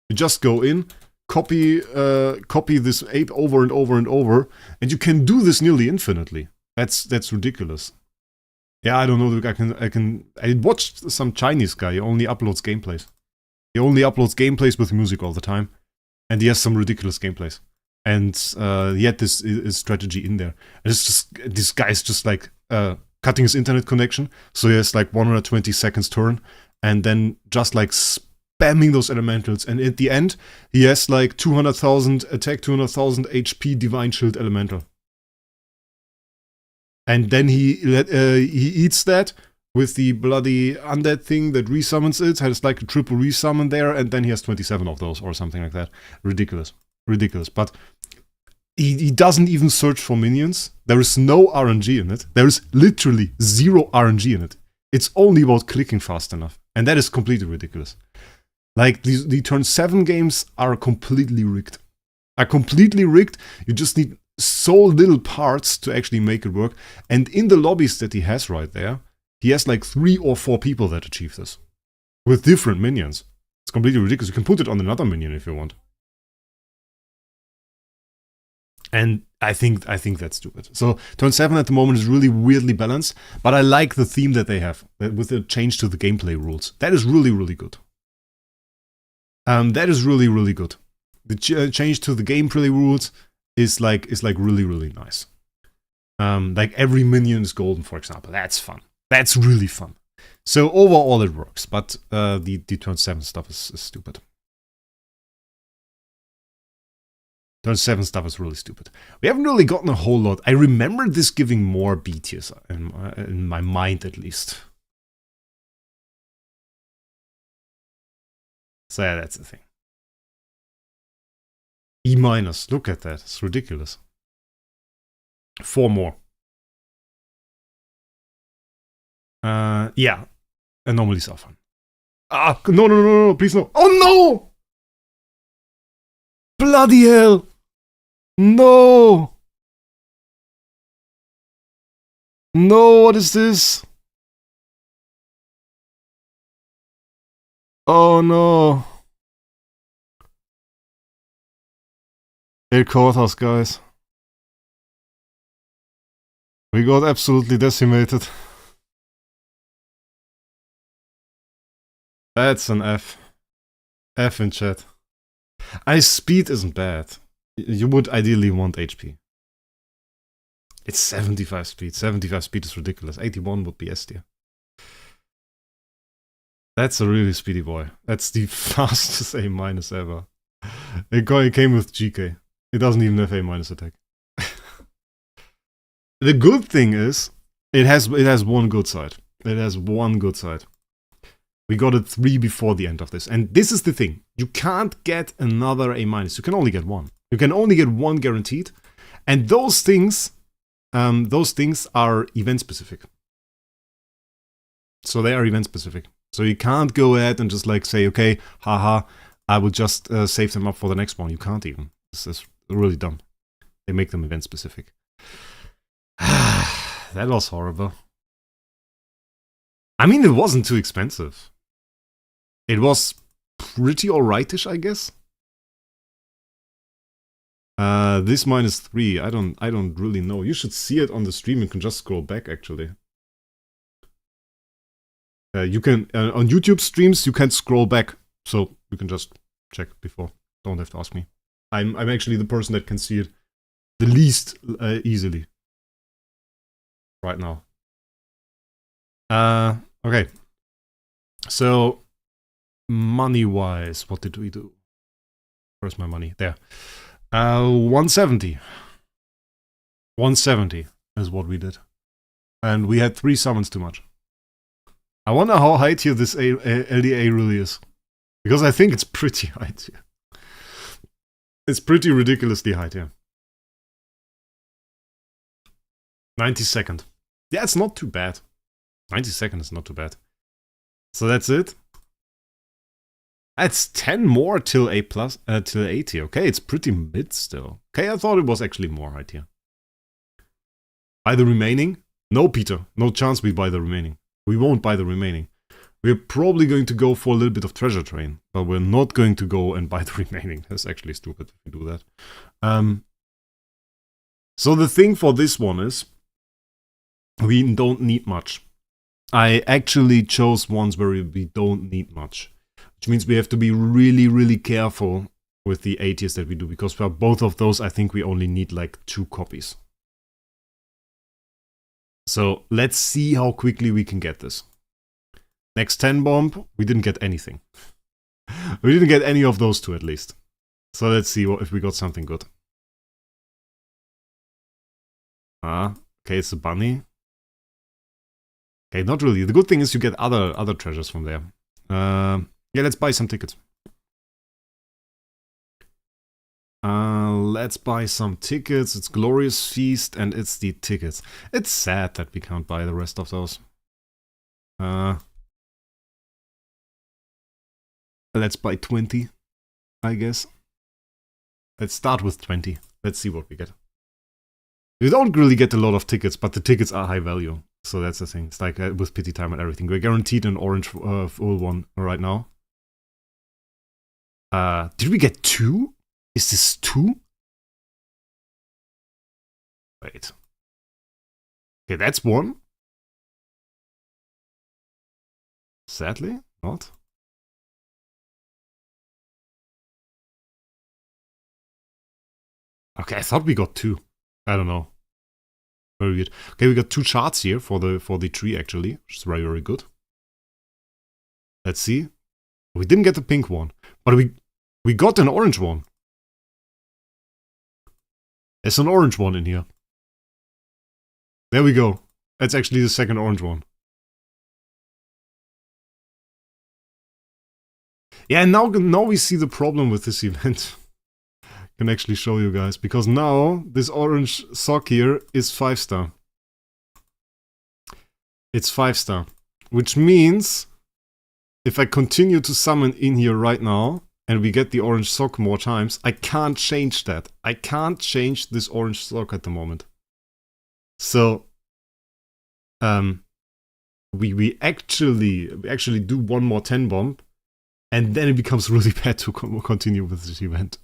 You just go in, copy this ape over and over and over, and you can do this nearly infinitely. That's ridiculous. Yeah, I don't know. I watched some Chinese guy. He only uploads gameplays. With music all the time, and he has some ridiculous gameplays. And he had this strategy in there. And it's just this guy's just like cutting his internet connection, so he has like 120 seconds turn, and then just like spamming those elementals. And at the end, he has like 200,000 attack, 200,000 HP Divine Shield elemental. And then he eats that with the bloody undead thing that resummons it. Has like a triple resummon there, and then he has 27 of those or something like that. Ridiculous. But he doesn't even search for minions. There is no RNG in it. There is literally zero RNG in it. It's only about clicking fast enough. And that is completely ridiculous. Like, the turn 7 games are completely rigged. You just need so little parts to actually make it work. And in the lobbies that he has right there, he has like 3 or 4 people that achieve this. With different minions. It's completely ridiculous. You can put it on another minion if you want. And I think that's stupid. So turn 7 at the moment is really weirdly balanced, but I like the theme that they have with the change to the gameplay rules. That is really, really good. The change to the gameplay rules is like really, really nice. Like every minion is golden, for example. That's fun. That's really fun. So overall it works, but the turn 7 stuff is stupid. Turn 7 stuff is really stupid. We haven't really gotten a whole lot. I remember this giving more B tiers in my mind, at least. So yeah, that's the thing. E-, look at that. It's ridiculous. 4 more. Yeah. Anomalies are fun. Ah, no, please no. Oh no! Bloody hell! No! No, what is this? Oh no. It caught us, guys. We got absolutely decimated. That's an F. F in chat. Speed isn't bad. You would ideally want HP. It's 75 speed. 75 speed is ridiculous. 81 would be S tier. That's a really speedy boy. That's the fastest A- ever. It came with GK. It doesn't even have A- attack. The good thing is, it has one good side. We got a 3 before the end of this. And this is the thing. You can't get another A-. You can only get 1. You can only get 1 guaranteed. And those things are event specific. So they are event specific. So you can't go ahead and just like say, okay, haha, I will just save them up for the next one. You can't even. This is really dumb. They make them event specific. That was horrible. I mean, it wasn't too expensive. It was pretty alrightish, I guess. This -3. I don't really know. You should see it on the stream. You can just scroll back, actually. You can on YouTube streams you can scroll back, so you can just check before. Don't have to ask me. I'm actually the person that can see it the least easily right now. Okay. So money-wise, what did we do? Where's my money? There. 170. 170 is what we did, and we had 3 summons too much. I wonder how high tier this LDA really is, because I think it's pretty high tier. It's pretty ridiculously high tier. 92nd. Yeah, it's not too bad. 92nd is not too bad. So that's it. It's 10 more till A+, till A tier. Okay, it's pretty mid still. Okay, I thought it was actually more high tier. Buy the remaining? No, Peter. No chance we buy the remaining. We won't buy the remaining. We're probably going to go for a little bit of treasure train, but we're not going to go and buy the remaining. That's actually stupid if we do that. So the thing for this one is, we don't need much. I actually chose ones where we don't need much, which means we have to be really, really careful with the A tiers that we do, because for both of those, I think we only need like 2 copies. So let's see how quickly we can get this. Next 10 bomb, we didn't get anything. We didn't get any of those 2 at least. So let's see if we got something good. Okay, it's a bunny. Okay, not really. The good thing is you get other treasures from there. Yeah, let's buy some tickets. Let's buy some tickets. It's Glorious Feast and it's the tickets. It's sad that we can't buy the rest of those. Let's buy 20, I guess. Let's start with 20. Let's see what we get. We don't really get a lot of tickets, but the tickets are high value. So that's the thing. It's like with pity time and everything. We're guaranteed an orange full one right now. Did we get 2? Is this 2? Wait. Okay, that's 1. Sadly, not. Okay, I thought we got 2. I don't know. Very weird. Okay, we got 2 charts here for the tree actually, which is very, very good. Let's see. We didn't get the pink one, but we got an orange one. There's an orange one in here. There we go. That's actually the second orange one. Yeah, now we see the problem with this event. Can actually show you guys, because now this orange sock here is 5-star. It's 5-star, which means if I continue to summon in here right now and we get the orange sock more times, I can't change that. I can't change this orange sock at the moment. So we actually do one more 10 bomb, and then it becomes really bad to continue with this event.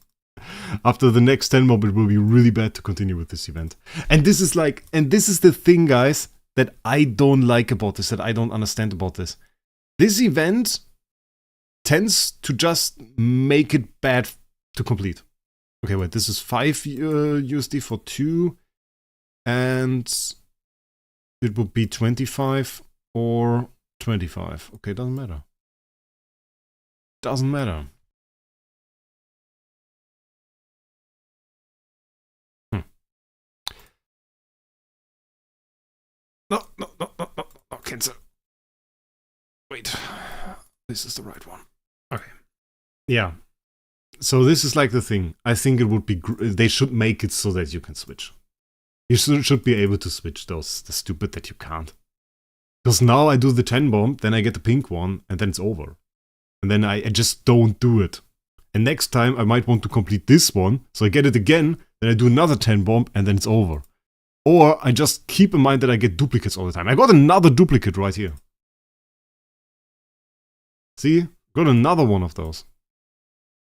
After the next 10 mob, it will be really bad to continue with this event. And this is the thing, guys, that I don't like about this, that I don't understand about this. This event tends to just make it bad to complete. Okay, wait, this is 5 USD for 2, and it would be 25 or 25. Okay, doesn't matter. Doesn't matter. No, cancel. Wait, this is the right one. Okay. Yeah. So this is like the thing. I think it would be, they should make it so that you can switch. You should be able to switch those. It's stupid that you can't. Because now I do the 10 bomb, then I get the pink one, and then it's over. And then I just don't do it. And next time I might want to complete this one, so I get it again, then I do another 10 bomb, and then it's over. Or I just keep in mind that I get duplicates all the time. I got another duplicate right here. See? Got another one of those.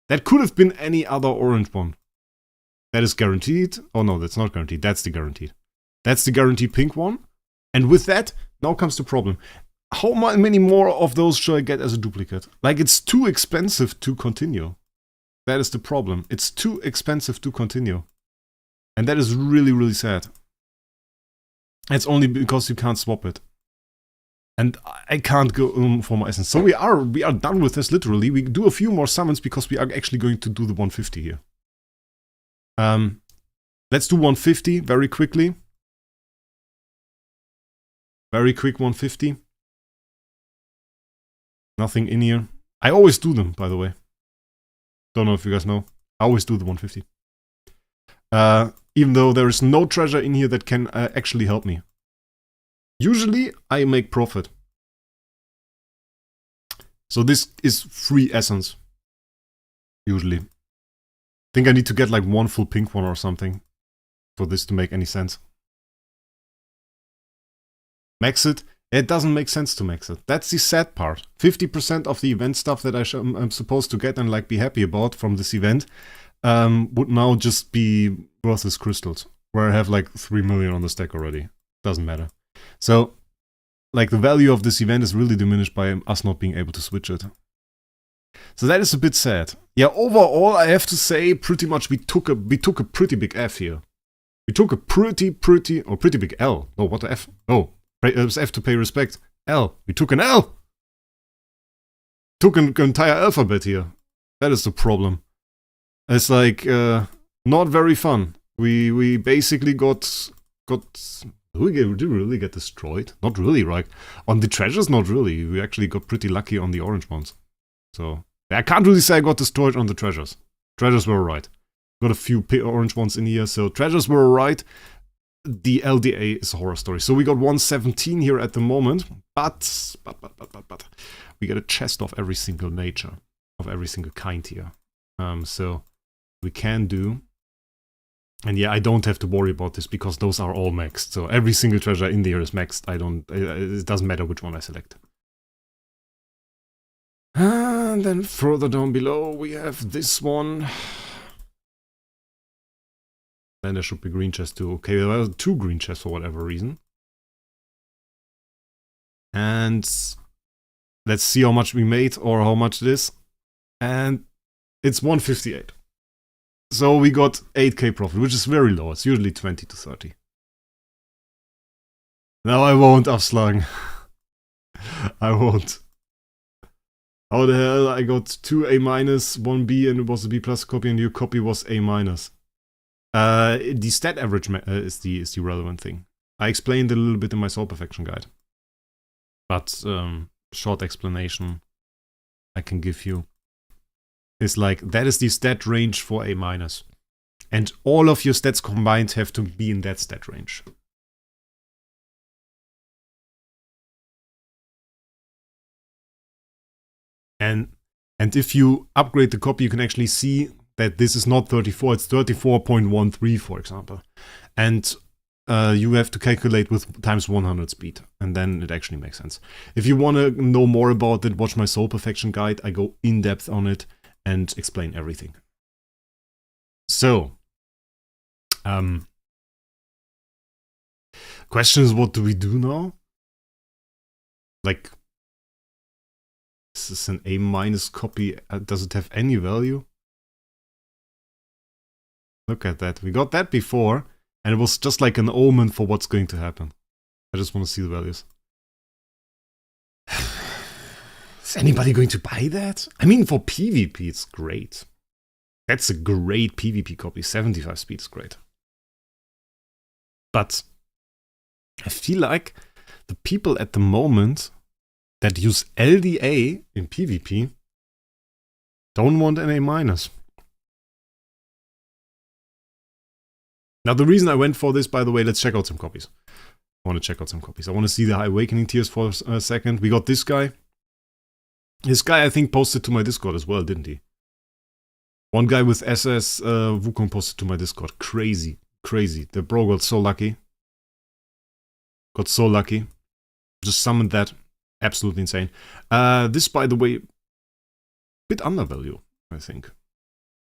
That could have been any other orange one. That is guaranteed. Oh no, that's not guaranteed. That's the guaranteed. That's the guaranteed pink one. And with that, now comes the problem. How many more of those should I get as a duplicate? Like, it's too expensive to continue. That is the problem. It's too expensive to continue. And that is really, really sad. It's only because you can't swap it. And I can't go for my essence. So we are done with this, literally. We do a few more summons because we are actually going to do the 150 here. Let's do 150 very quickly. Very quick 150. Nothing in here. I always do them, by the way. Don't know if you guys know. I always do the 150. Even though there is no treasure in here that can actually help me. Usually, I make profit. So this is free essence. Usually. I think I need to get like one full pink one or something for this to make any sense. Max it. It doesn't make sense to max it. That's the sad part. 50% of the event stuff that I'm supposed to get and like be happy about from this event would now just be worthless crystals. Where I have like 3 million on the stack already. Doesn't matter. So, like, the value of this event is really diminished by us not being able to switch it. So that is a bit sad. Yeah, overall, I have to say, pretty much we took a pretty big F here. We took a pretty big L. Oh, what the F? Oh, it was F to pay respect. L. We took an L. Took an entire alphabet here. That is the problem. It's like not very fun. We basically got. Did we really get destroyed? Not really, right? On the treasures, not really. We actually got pretty lucky on the orange ones. So, I can't really say I got destroyed on the treasures. Treasures were alright. Got a few orange ones in here, so treasures were alright. The LDA is a horror story. So we got 117 here at the moment, but we get a chest of every single nature, of every single kind here. So we can do. And yeah, I don't have to worry about this because those are all maxed. So every single treasure in there is maxed. It doesn't matter which one I select. And then further down below we have this one. Then there should be green chests too. Okay, there are 2 green chests for whatever reason. And let's see how much we made or how much it is. And it's 158. So we got 8k profit, which is very low. It's usually 20 to 30. No, I won't, Afslang. I won't. How the hell? I got 2 A-, 1 B, and it was a B+ copy, and your copy was A-. The stat average is the relevant thing. I explained it a little bit in my Soul Perfection guide. But short explanation I can give you is like, that is the stat range for A-. And all of your stats combined have to be in that stat range. And if you upgrade the copy, you can actually see that this is not 34, it's 34.13, for example. And you have to calculate with times 100 speed, and then it actually makes sense. If you want to know more about it, watch my Soul Perfection guide. I go in depth on it and explain everything. So, question is, what do we do now? Like, this is an A- copy. Does it have any value? Look at that. We got that before, and it was just like an omen for what's going to happen. I just want to see the values. Is anybody going to buy that? I mean, for PvP, it's great. That's a great PvP copy. 75 speed is great. But I feel like the people at the moment that use LDA in PvP don't want an A-. Now, the reason I went for this, by the way, let's check out some copies. I want to check out some copies. I want to see the High Awakening tiers for a second. We got this guy. This guy, I think, posted to my Discord as well, didn't he? One guy with SS Wukong posted to my Discord. Crazy. Crazy. The bro got so lucky. Got so lucky. Just summoned that. Absolutely insane. This, by the way, bit undervalue, I think.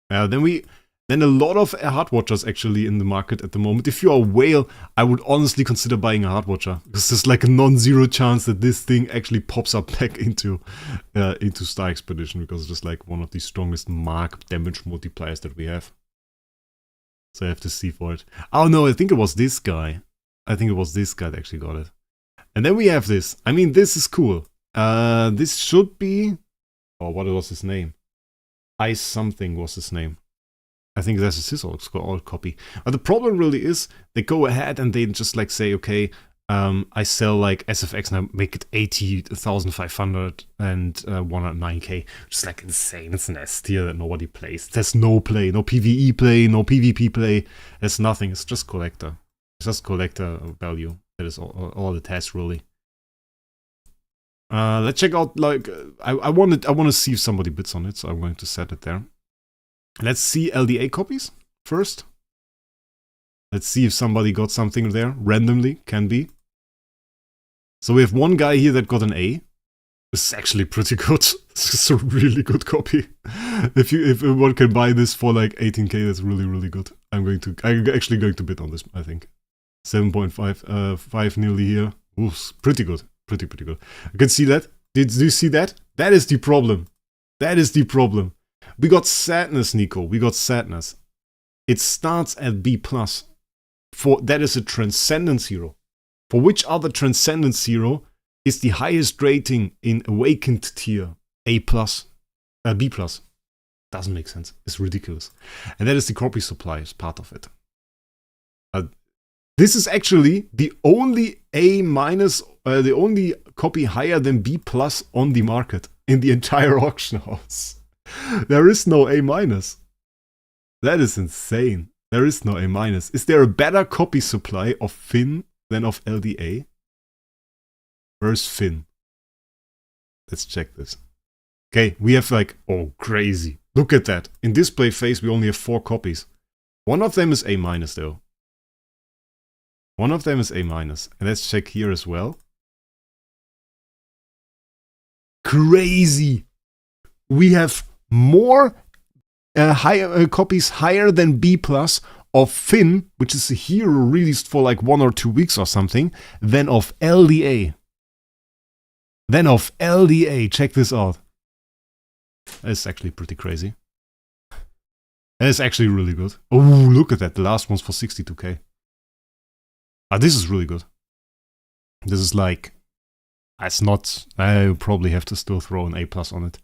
Then a lot of Heart Watchers actually in the market at the moment. If you are a whale, I would honestly consider buying a Heart Watcher, because there's like a non-zero chance that this thing actually pops up back into Star Expedition, because it's just like one of the strongest mark damage multipliers that we have. So I have to see for it. Oh no, I think it was this guy. I think it was this guy that actually got it. And then we have this. I mean, this is cool. This should be... Oh, what was his name? Ice something was his name. I think that's his old copy. But the problem really is, they go ahead and they just like say, okay, I sell like SFX and I make it 80,500 and 109k. Just like insane. It's an S tier that nobody plays. There's no play, no PvE play, no PvP play. There's nothing. It's just collector. It's just collector value. That is all it has, really. Let's check out, like, I want to see if somebody bids on it, so I'm going to set it there. Let's see LDA copies first. Let's see if somebody got something there randomly. Can be. So we have one guy here that got an A. This is actually pretty good. This is a really good copy. If one can buy this for like 18k, that's really, really good. I'm actually going to bid on this, I think. 7.5 nearly here. Ooh, pretty good. Pretty good. You can see that. Do you see that? That is the problem. That is the problem. We got sadness, Nico. We got sadness. It starts at B+. That is a Transcendence hero. For which other Transcendence hero is the highest rating in Awakened tier? A+. B+. Doesn't make sense. It's ridiculous. And that is the copy supply as part of it. This is actually the only A-, the only copy higher than B+ on the market in the entire auction house. There is no A-. That is insane. There is no A-. Is there a better copy supply of Finn than of LDA? Where's Finn? Let's check this. Okay, we have like, oh, crazy. Look at that. In display phase, we only have 4 copies. One of them is A- though. One of them is A-. And let's check here as well. Crazy. We have more copies higher than B+ of Finn, which is a hero released for like 1 or 2 weeks or something, than of LDA. Check this out. That's actually pretty crazy. That's actually really good. Oh, look at that. The last one's for 62k. This is really good. This is like... It's not... I probably have to still throw an A+ on it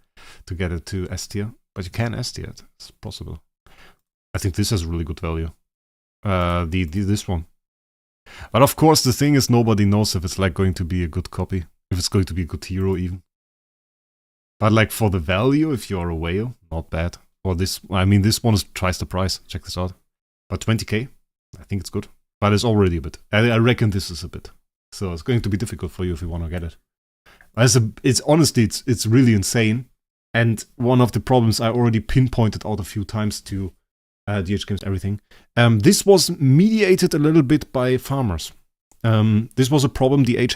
to get it to S tier. But you can S tier it. It's possible. I think this has really good value. This one. But of course, the thing is, nobody knows if it's like going to be a good copy. If it's going to be a good hero even. But like for the value, if you're a whale, not bad. Or this... I mean, this one is twice the price. Check this out. But 20k, I think it's good. But it's already a bit. I reckon this is a bit. So it's going to be difficult for you if you want to get it. It's honestly, it's really insane. And one of the problems I already pinpointed out a few times to DH Games everything. This was mediated a little bit by farmers. This was a problem DH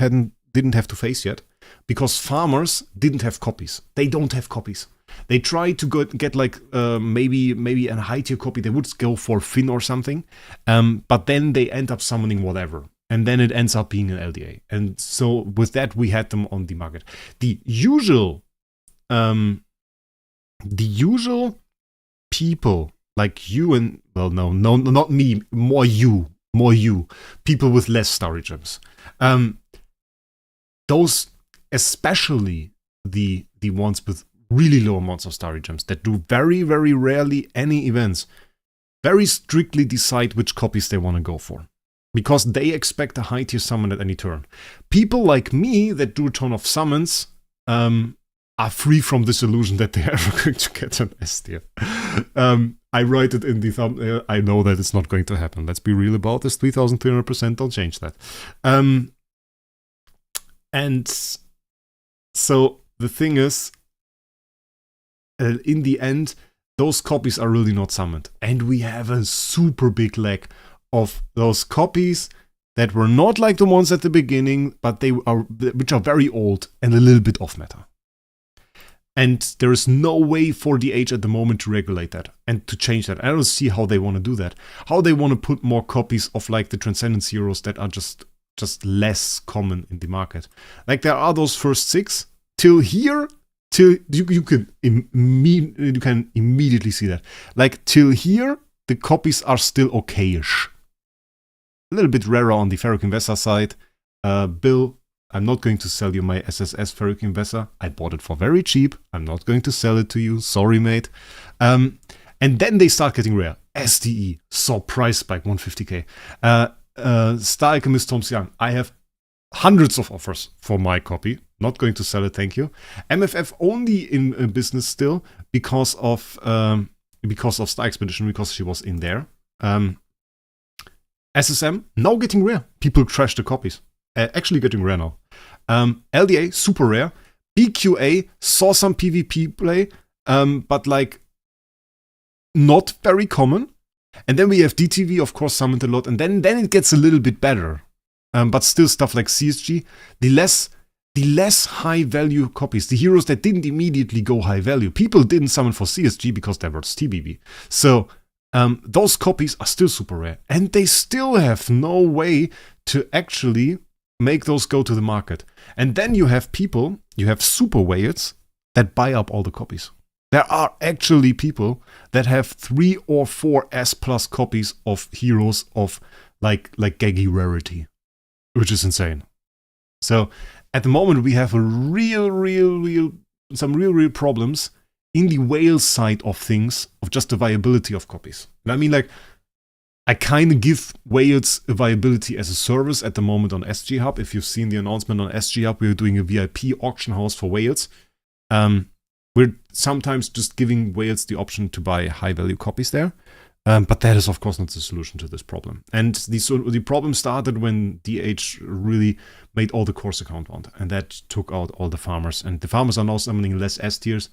didn't have to face yet. Because farmers didn't have copies. They don't have copies. They tried to get like maybe a high tier copy. They would go for Finn or something, but then they end up summoning whatever, and then it ends up being an LDA. And so with that, we had them on the market. The usual people like you and no, not me, more you, people with less Starry Gems. Those, especially the ones with really low amounts of Starry Gems that do very, very rarely any events, very strictly decide which copies they want to go for. Because they expect a high tier summon at any turn. People like me that do a ton of summons are free from this illusion that they're ever going to get an S tier. I write it in the thumbnail. I know that it's not going to happen. Let's be real about this. 3,300%, don't change that. And so the thing is, in the end, those copies are really not summoned. And we have a super big lack of those copies that were not like the ones at the beginning, but which are very old and a little bit off meta. And there is no way for DH at the moment to regulate that and to change that. I don't see how they want to do that. How they want to put more copies of like the Transcendence heroes that are just less common in the market. Like there are those first 6 till here. Till you can immediately see that. Like till here, the copies are still okayish. A little bit rarer on the Ferric Investor side. Bill, I'm not going to sell you my SSS Ferric Investor. I bought it for very cheap. I'm not going to sell it to you. Sorry, mate. And then they start getting rare. SDE saw price spike 150k. Star Alchemist Tom's Young. I have hundreds of offers for my copy. Not going to sell it, thank you. MFF only in business still because of Star Expedition, because she was in there. SSM now getting rare. People trash the copies. Actually getting rare now. LDA super rare. BQA saw some PvP play, but like not very common. And then we have DTV, of course, summoned a lot, and then it gets a little bit better. But still stuff like CSG, the less high value copies, the heroes that didn't immediately go high value. People didn't summon for CSG because there was TBB. So those copies are still super rare, and they still have no way to actually make those go to the market. And then you have super whales that buy up all the copies. There are actually people that have 3 or 4 S+ copies of heroes of like Gaggy rarity, which is insane. So at the moment we have some real problems in the whale side of things, of just the viability of copies. And I mean, like, I kind of give whales a viability as a service at the moment on SG Hub. If you've seen the announcement on SG Hub, we're doing a VIP auction house for whales. We're sometimes just giving whales the option to buy high value copies there. But that is, of course, not the solution to this problem. And the problem started when DH really made all the course account want, and that took out all the farmers. And the farmers are now summoning less S tiers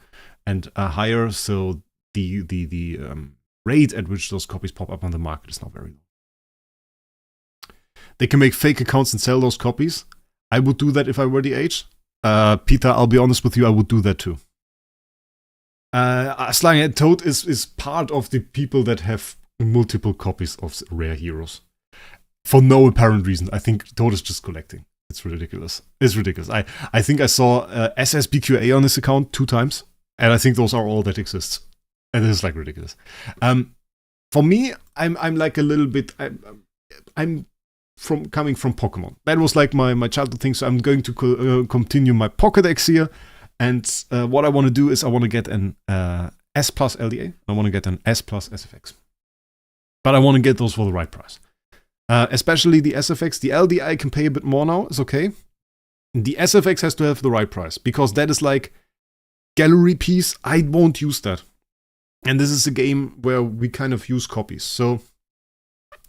and higher, so the rate at which those copies pop up on the market is now very low. They can make fake accounts and sell those copies. I would do that if I were DH. Peter, I'll be honest with you, I would do that too. Slanghead Toad is part of the people that have multiple copies of rare heroes. For no apparent reason. I think Toad is just collecting. It's ridiculous. It's ridiculous. I think I saw SSBQA on this account 2 times. And I think those are all that exists. And it is like ridiculous. For me, I'm like a little bit... I'm coming from Pokemon. That was like my childhood thing. So I'm going to continue my Pokédex here. And what I want to do is I want to get an S+ LDA. I want to get an S+ SFX. But I want to get those for the right price. Especially the SFX. The LDA I can pay a bit more now. It's okay. The SFX has to have the right price. Because that is like gallery piece. I won't use that. And this is a game where we kind of use copies. So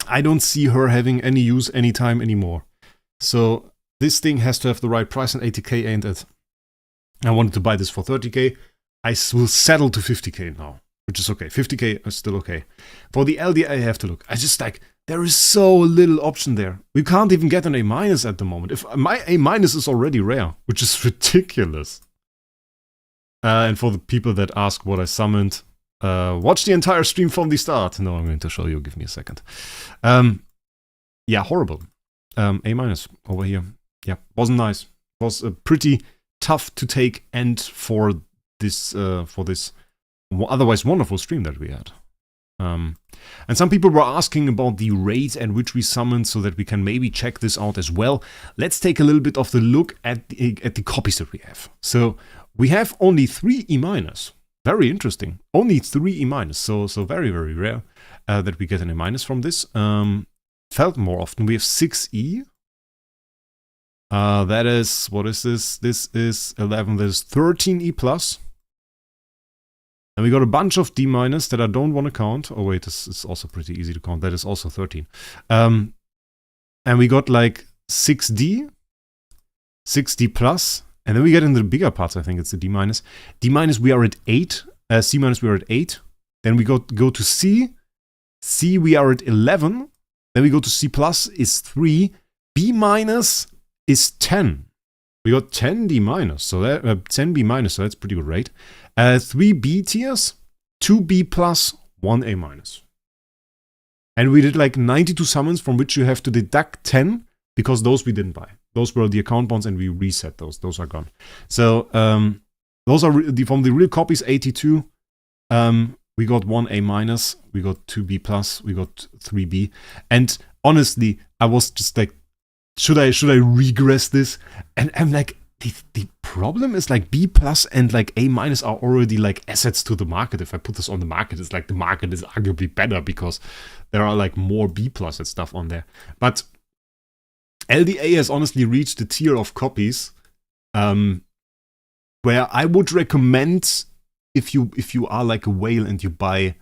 I don't see her having any use anytime anymore. So this thing has to have the right price, and 80k ain't it. I wanted to buy this for 30k. I will settle to 50k now, which is okay. 50k is still okay. For the LDA, I have to look. I just like, there is so little option there. We can't even get an A- at the moment. If my A- is already rare, which is ridiculous. And for the people that ask what I summoned, watch the entire stream from the start. No, I'm going to show you. Give me a second. Yeah, horrible. A- over here. Yeah, wasn't nice. Was a pretty tough to take end for this otherwise wonderful stream that we had. And some people were asking about the rate at which we summoned, so that we can maybe check this out as well. Let's take a little bit of the look at the copies that we have. So we have only 3 E-. Very interesting. Only 3 E-. So very, very rare that we get an A- from this. Felt more often. We have 6 E. That is, what is this? This is 11, there's 13 E+. And we got a bunch of D- that I don't want to count. Oh wait, this is also pretty easy to count. That is also 13. And we got like 6D, 6D+, and then we get into the bigger parts, I think it's the D-. D- we are at 8, C- we are at 8. Then we go to C. C we are at 11. Then we go to C+ is 3. B minus is 10. We got 10 D minus, so that 10 B minus, so that's pretty good rate. 3 B tiers, 2 B plus, 1 A minus. And we did like 92 summons from which you have to deduct 10 because those we didn't buy. Those were the account bonds and we reset those. Those are gone. So those are from the real copies, 82. We got 1 A minus, we got 2 B plus, we got 3 B. And honestly, I was just like, should I regress this? And I'm like, the problem is like B plus and like A minus are already like assets to the market. If I put this on the market, it's like the market is arguably better because there are like more B plus and stuff on there. But LDA has honestly reached the tier of copies where I would recommend if you are like a whale and you buy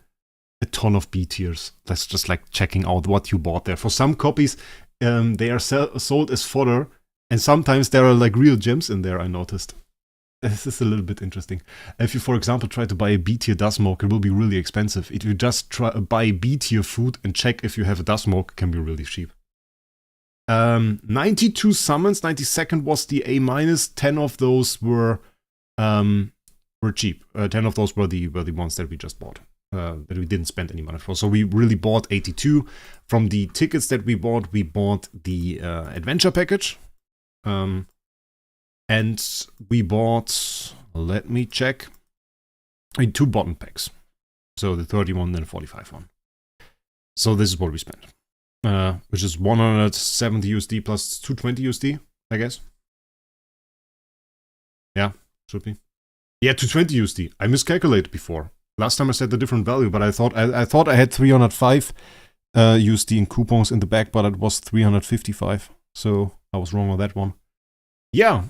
a ton of B tiers, that's just like checking out what you bought there. For some copies, they are sold as fodder, and sometimes there are like real gems in there, I noticed. This is a little bit interesting. If you, for example, try to buy a B tier dust smoke, it will be really expensive. If you just buy B tier food and check if you have a dust smoke, it can be really cheap. 92 summons, 92nd was the A minus. 10 of those were cheap. 10 of those were the ones that we just bought. That we didn't spend any money for. So we really bought 82. From the tickets that we bought the adventure package. And we bought, let me check, 2 button packs. So the 31 and the 45 one. So this is what we spent. Which is 170 USD plus 220 USD, I guess. Yeah, should be. Yeah, 220 USD. I miscalculated before. Last time I said a different value, but I thought I had 305 USD in coupons in the back, but it was 355. So I was wrong on that one. Yeah.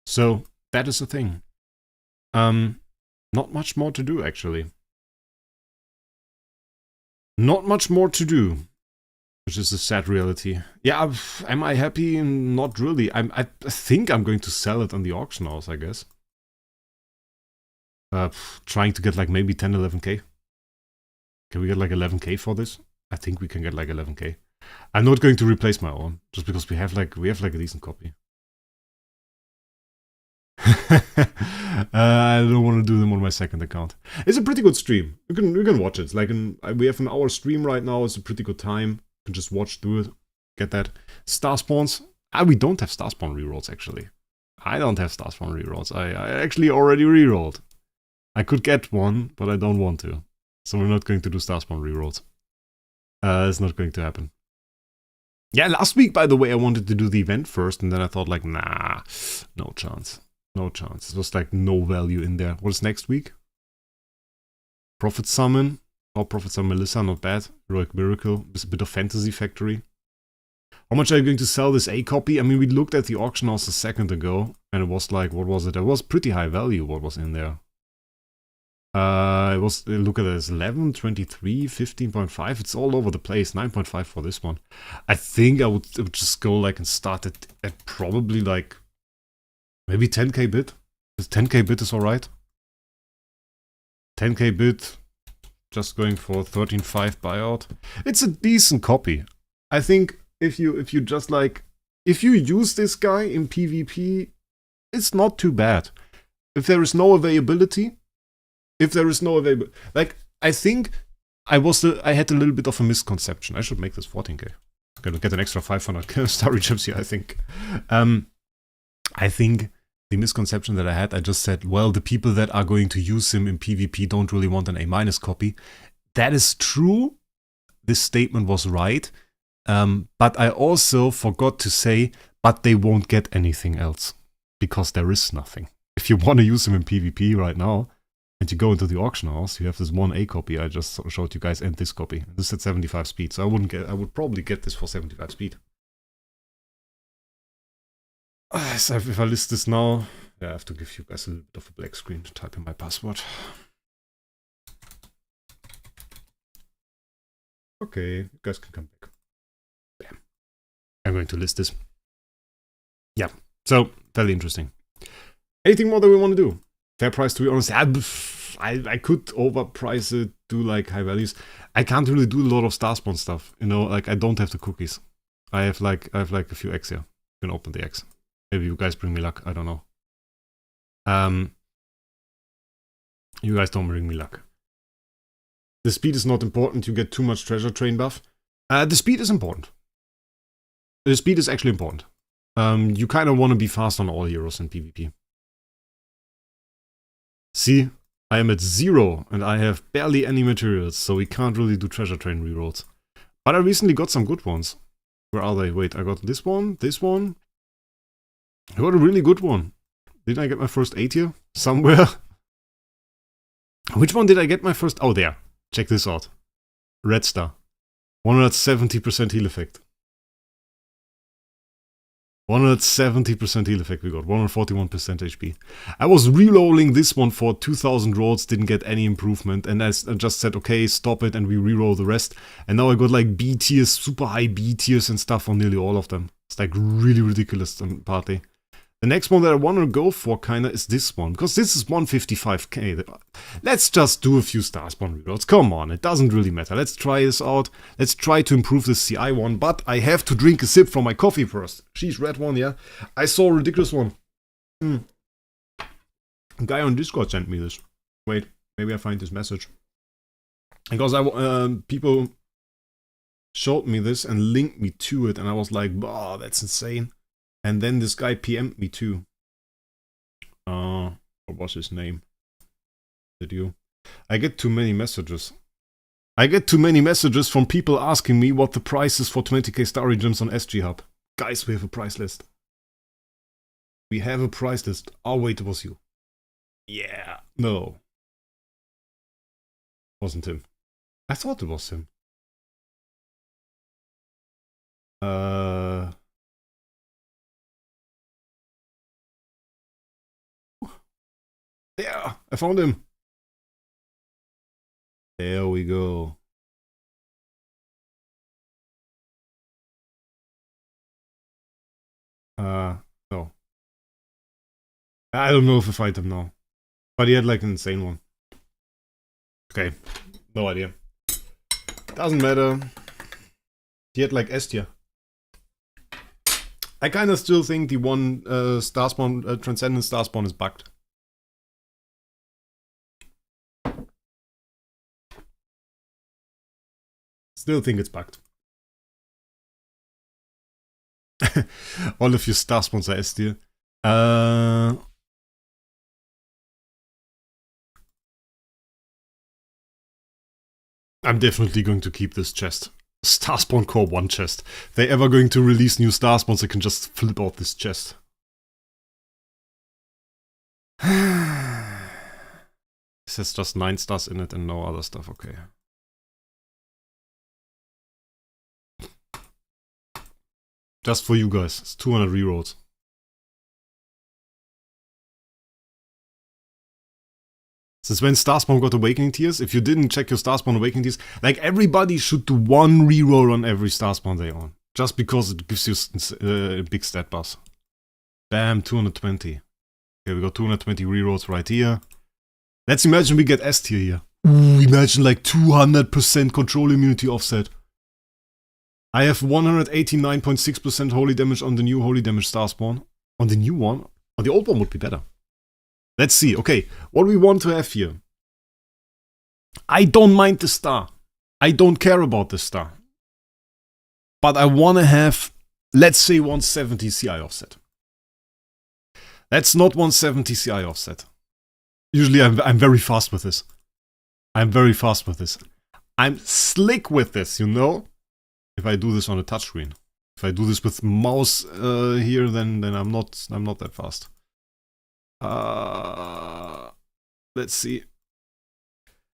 So that is the thing. Not much more to do, actually. Not much more to do, which is a sad reality. Yeah, am I happy? Not really. I think I'm going to sell it on the auction house, I guess. Trying to get like maybe 10, 11k. Can we get like 11k for this? I think we can get like 11k. I'm not going to replace my own, just because we have like a decent copy. I don't want to do them on my second account. It's a pretty good stream. You can watch it. It's like we have an hour stream right now. It's a pretty good time. You can just watch through it. Get that. Star spawns. We don't have star spawn rerolls actually. I don't have star spawn rerolls. I actually already rerolled. I could get one, but I don't want to. So we're not going to do star spawn rerolls. It's not going to happen. Yeah, last week, by the way, I wanted to do the event first, and then I thought like, nah, no chance. No chance. It was like no value in there. What is next week? Prophet Summon. Oh, Prophet Summon Melissa, not bad. Heroic Miracle. With a bit of Fantasy Factory. How much are you going to sell this A copy? I mean, we looked at the auction house a second ago, and it was like, what was it? It was pretty high value, what was in there. It was, look at this, 11, 23, 15.5. It's all over the place. 9.5 for this one. I think I would just go like and start it at probably like maybe 10k bid. 10k bid is alright. 10k bid. Just going for 13.5 buyout. It's a decent copy. I think if you just like, if you use this guy in PvP, it's not too bad. If there is no availability, like, I think I had a little bit of a misconception. I should make this 14k. I'm gonna get an extra 500 star gems here, I think. I think the misconception that I had, I just said, well, the people that are going to use him in PvP don't really want an A- copy. That is true. This statement was right. But I also forgot to say, but they won't get anything else. Because there is nothing. If you want to use him in PvP right now, and you go into the auction house, you have this one A copy I just showed you guys, and this copy. This is at 75 speed, so I would probably get this for 75 speed. So if I list this now, yeah, I have to give you guys a little bit of a black screen to type in my password. Okay, you guys can come back. Bam. I'm going to list this. Yeah, so fairly interesting. Anything more that we want to do? Fair price, to be honest. I could overprice it, do like high values. I can't really do a lot of star spawn stuff, you know, like I don't have the cookies. I have like a few eggs here. You can open the eggs. Maybe you guys bring me luck. I don't know. You guys don't bring me luck. The speed is not important. You get too much treasure train buff. The speed is important. The speed is actually important. You kind of want to be fast on all heroes in PvP. See, I am at 0 and I have barely any materials, so we can't really do treasure train rerolls. But I recently got some good ones. Where are they? Wait, I got this one. I got a really good one. Didn't I get my first 8 here? Somewhere? Which one did I get my first? Oh, there. Check this out. Red Star. 170% heal effect. 170% heal effect we got. 141% HP. I was rerolling this one for 2000 rolls, didn't get any improvement. And I just said, okay, stop it, and we reroll the rest. And now I got like B tiers, super high B tiers and stuff on nearly all of them. It's like really ridiculous partly. The next one that I want to go for kinda is this one, because this is 155k. Let's just do a few star spawn rerolls. Come on, it doesn't really matter. Let's try this out. Let's try to improve this CI one, but I have to drink a sip from my coffee first. Sheesh, red one, yeah. I saw a ridiculous one. A guy on Discord sent me this. Wait, maybe I find this message. Because people showed me this and linked me to it, and I was like, oh, that's insane. And then this guy PM'd me too. What was his name? Did you? I get too many messages. I get too many messages from people asking me what the price is for 20k Starry Gems on SG Hub. Guys, we have a price list. We have a price list. Oh wait, it was you. Yeah. No. Wasn't him. I thought it was him. Yeah, I found him. There we go. No. I don't know if I find him now. But he had like an insane one. Okay, no idea. Doesn't matter. He had like S tier. I kinda still think the one star spawn, Transcendent star spawn is bugged. Still think it's bugged. All of your star spawns are S tier. I'm definitely going to keep this chest. Star Spawn Core 1 chest. If they're ever going to release new Star Spawns, I can just flip out this chest. This has just 9 stars in it and no other stuff, okay. Just for you guys, it's 200 rerolls. Since when Star Spawn got Awakening tiers? If you didn't check your Star Spawn Awakening tiers, like everybody should do 1 reroll on every Star Spawn they own. Just because it gives you a big stat buzz. Bam, 220. Okay, we got 220 rerolls right here. Let's imagine we get S tier here. Ooh, imagine like 200% control immunity offset. I have 189.6% holy damage on the new holy damage Star Spawn. On the new one? On the old one would be better. Let's see. Okay, what we want to have here. I don't mind the star. I don't care about the star. But I want to have, let's say, 170 CI offset. That's not 170 CI offset. Usually I'm very fast with this. I'm very fast with this. I'm slick with this, you know? If I do this on a touchscreen. If I do this with mouse here, then I'm not that fast. Let's see.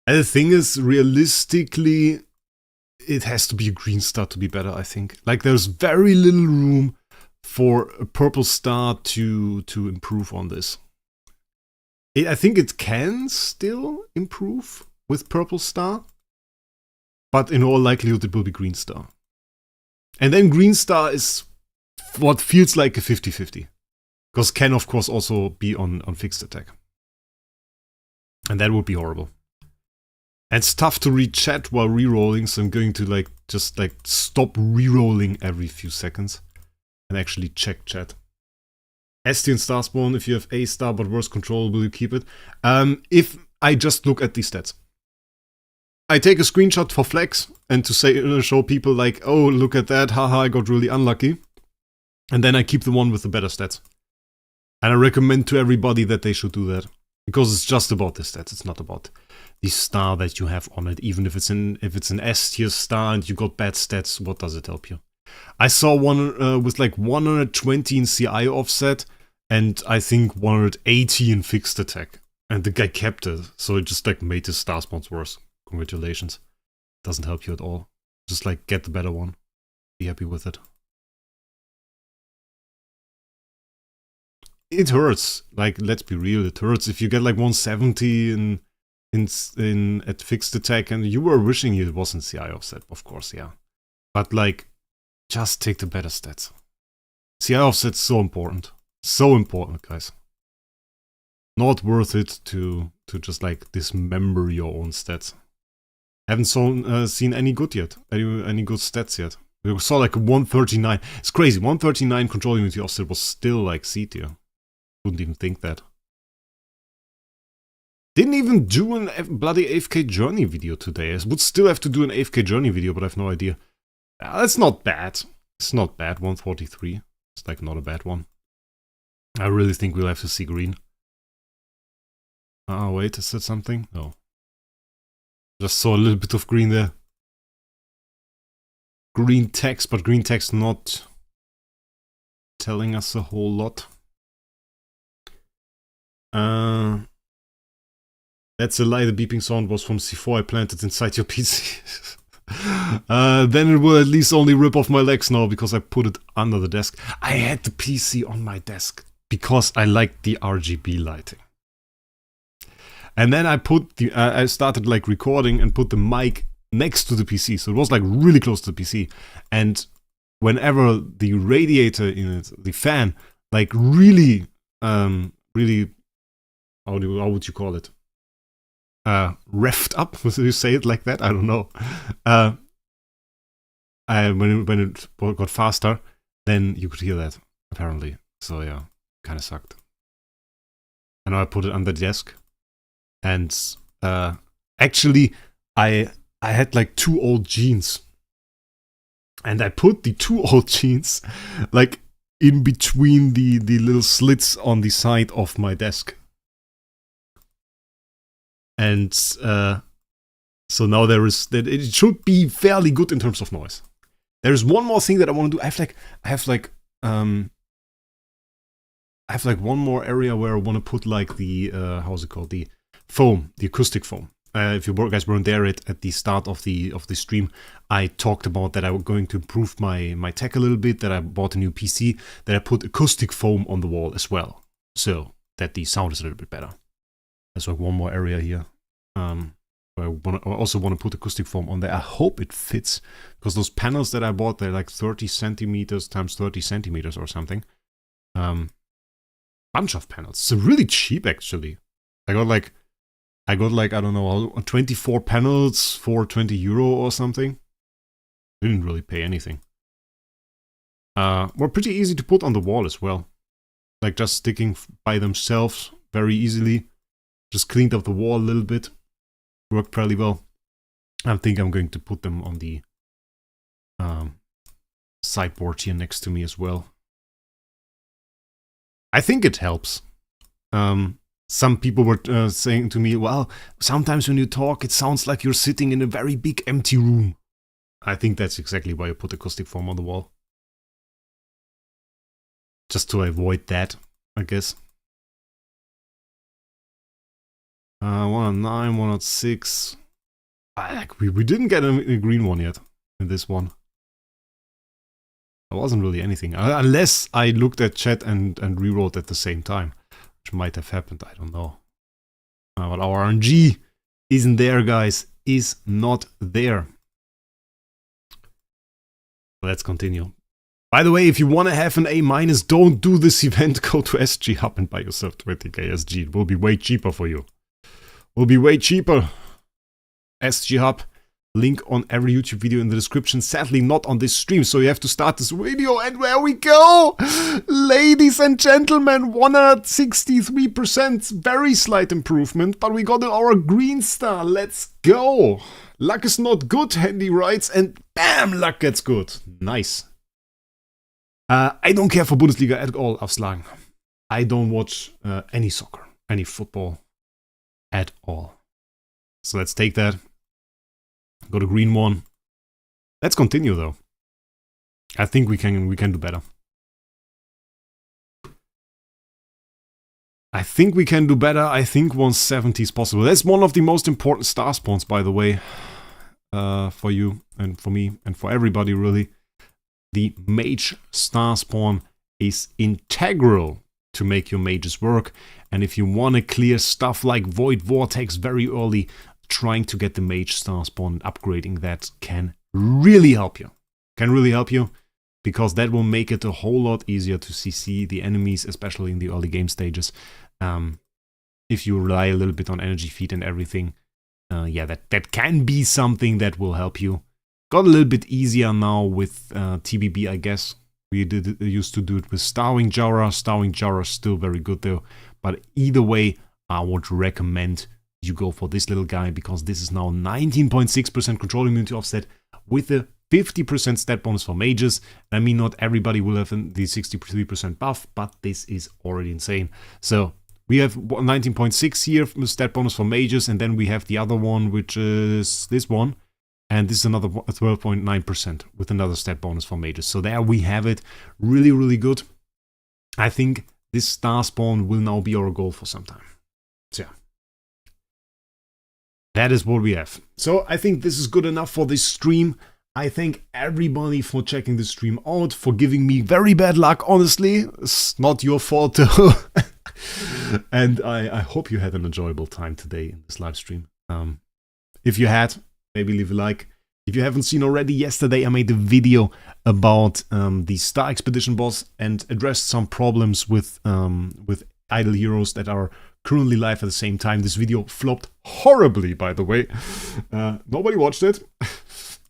And the thing is, realistically, it has to be a green star to be better, I think. Like, there's very little room for a purple star to improve on this. I think it can still improve with purple star, but in all likelihood it will be green star. And then green star is what feels like a 50-50. Because can, of course, also be on fixed attack. And that would be horrible. And it's tough to read chat while rerolling, so I'm going to like just like stop rerolling every few seconds and actually check chat. ST and Starspawn, if you have A star but worse control, will you keep it? If I just look at these stats. I take a screenshot for flex and to say show people like, oh, look at that, haha, I got really unlucky. And then I keep the one with the better stats. And I recommend to everybody that they should do that. Because it's just about the stats, it's not about the star that you have on it. Even if it's an S tier star and you got bad stats, what does it help you? I saw one with like 120 in CI offset and I think 180 in fixed attack. And the guy kept it, so it just like made his star spawns worse. Congratulations. Doesn't help you at all. Just like get the better one. Be happy with it. It hurts. Like, let's be real, it hurts. If you get like 170 in at fixed attack, and you were wishing it wasn't CI offset, of course, yeah. But like, just take the better stats. CI offset's so important. So important, guys. Not worth it to just like dismember your own stats. Haven't seen any good yet. Any good stats yet. We saw like a 139. It's crazy. 139 control unity offset was still like C tier. Wouldn't even think that. Didn't even do a bloody AFK journey video today. I would still have to do an AFK journey video, but I have no idea. That's not bad. It's not bad. 143. It's like not a bad one. I really think we'll have to see green. Oh, wait, is that something? No. Just saw a little bit of green there. Green text, but green text not telling us a whole lot. That's a lie, the beeping sound was from C4 I planted inside your PC. Then it will at least only rip off my legs now because I put it under the desk. I had the PC on my desk because I liked the RGB lighting. And then I started like recording and put the mic next to the PC. So it was like really close to the PC. And whenever the radiator in it, the fan, like really, really, how would you call it? Revved up, would you say it like that? I don't know. When it got faster, then you could hear that, apparently. So yeah, kind of sucked. And now I put it under the desk. And actually, I had like 2 old jeans. And I put the 2 old jeans like in between the little slits on the side of my desk. And so now it should be fairly good in terms of noise. There's one more thing that I want to do. I have like one more area where I want to put like the how's it called, the foam, the acoustic foam. If you guys weren't there at the start of the stream, I talked about that I was going to improve my tech a little bit, that I bought a new PC, that I put acoustic foam on the wall as well, so that the sound is a little bit better. There's like one more area here where I also want to put acoustic foam on there. I hope it fits, because those panels that I bought, they're like 30 centimeters times 30 centimeters or something. Bunch of panels. It's really cheap actually. I got like, I don't know, 24 panels for 20 euro or something. Didn't really pay anything. Were pretty easy to put on the wall as well. Like just sticking by themselves very easily. Just cleaned up the wall a little bit. Worked fairly well. I think I'm going to put them on the sideboard here next to me as well. I think it helps. Some people were saying to me, well, sometimes when you talk, it sounds like you're sitting in a very big empty room. I think that's exactly why I put acoustic foam on the wall. Just to avoid that, I guess. 109, 106. We didn't get a green one yet in this one. There wasn't really anything. Unless I looked at chat and rewrote at the same time. Which might have happened, I don't know. But our RNG isn't there, guys. Is not there. Let's continue. By the way, if you want to have an A-, don't do this event. Go to SG Hub and buy yourself 20k SG. It will be way cheaper for you. Will be way cheaper. SG Hub. Link on every YouTube video in the description. Sadly, not on this stream, so you have to start this video. And where we go! Ladies and gentlemen, 163%. Very slight improvement, but we got our green star. Let's go! Luck is not good, Handy writes, and bam! Luck gets good. Nice. I don't care for Bundesliga at all, Afslagen. I don't watch any soccer, any football at all. So let's take that. Got a green one. Let's continue though. I think we can do better. I think we can do better. I think 170 is possible. That's one of the most important star spawns, by the way, for you and for me and for everybody really. The mage star spawn is integral to make your mages work. And if you want to clear stuff like Void Vortex very early, trying to get the mage star spawn and upgrading that can really help you. Can really help you, because that will make it a whole lot easier to CC the enemies, especially in the early game stages. If you rely a little bit on energy feed and everything, yeah, that can be something that will help you. Got a little bit easier now with TBB, I guess. We used to do it with Starwing Jara. Starwing Jara is still very good though. But either way, I would recommend you go for this little guy, because this is now 19.6% control immunity offset with a 50% stat bonus for mages. I mean, not everybody will have the 63% buff, but this is already insane. So we have 19.6 here stat bonus for mages, and then we have the other one, which is this one. And this is another 12.9% with another stat bonus for mages. So there we have it. Really, really good. I think this star spawn will now be our goal for some time. So yeah. That is what we have. So I think this is good enough for this stream. I thank everybody for checking the stream out, for giving me very bad luck, honestly. It's not your fault though. And I hope you had an enjoyable time today in this live stream. If you had, maybe leave a like. If you haven't seen already, yesterday I made a video about the Star Expedition boss and addressed some problems with idle heroes that are currently live at the same time. This video flopped horribly, by the way. Nobody watched it.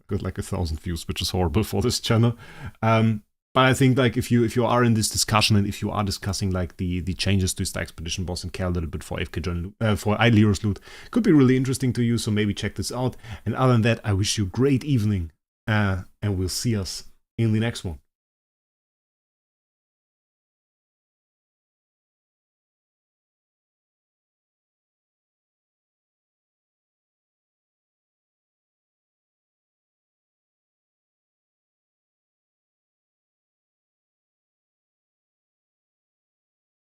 Got like 1,000 views, which is horrible for this channel. But I think like if you are in this discussion, and if you are discussing like the changes to Star Expedition boss and care a little bit for AFK join, for idle heroes loot, could be really interesting to you. So maybe check this out. And other than that, I wish you a great evening, and we'll see us in the next one.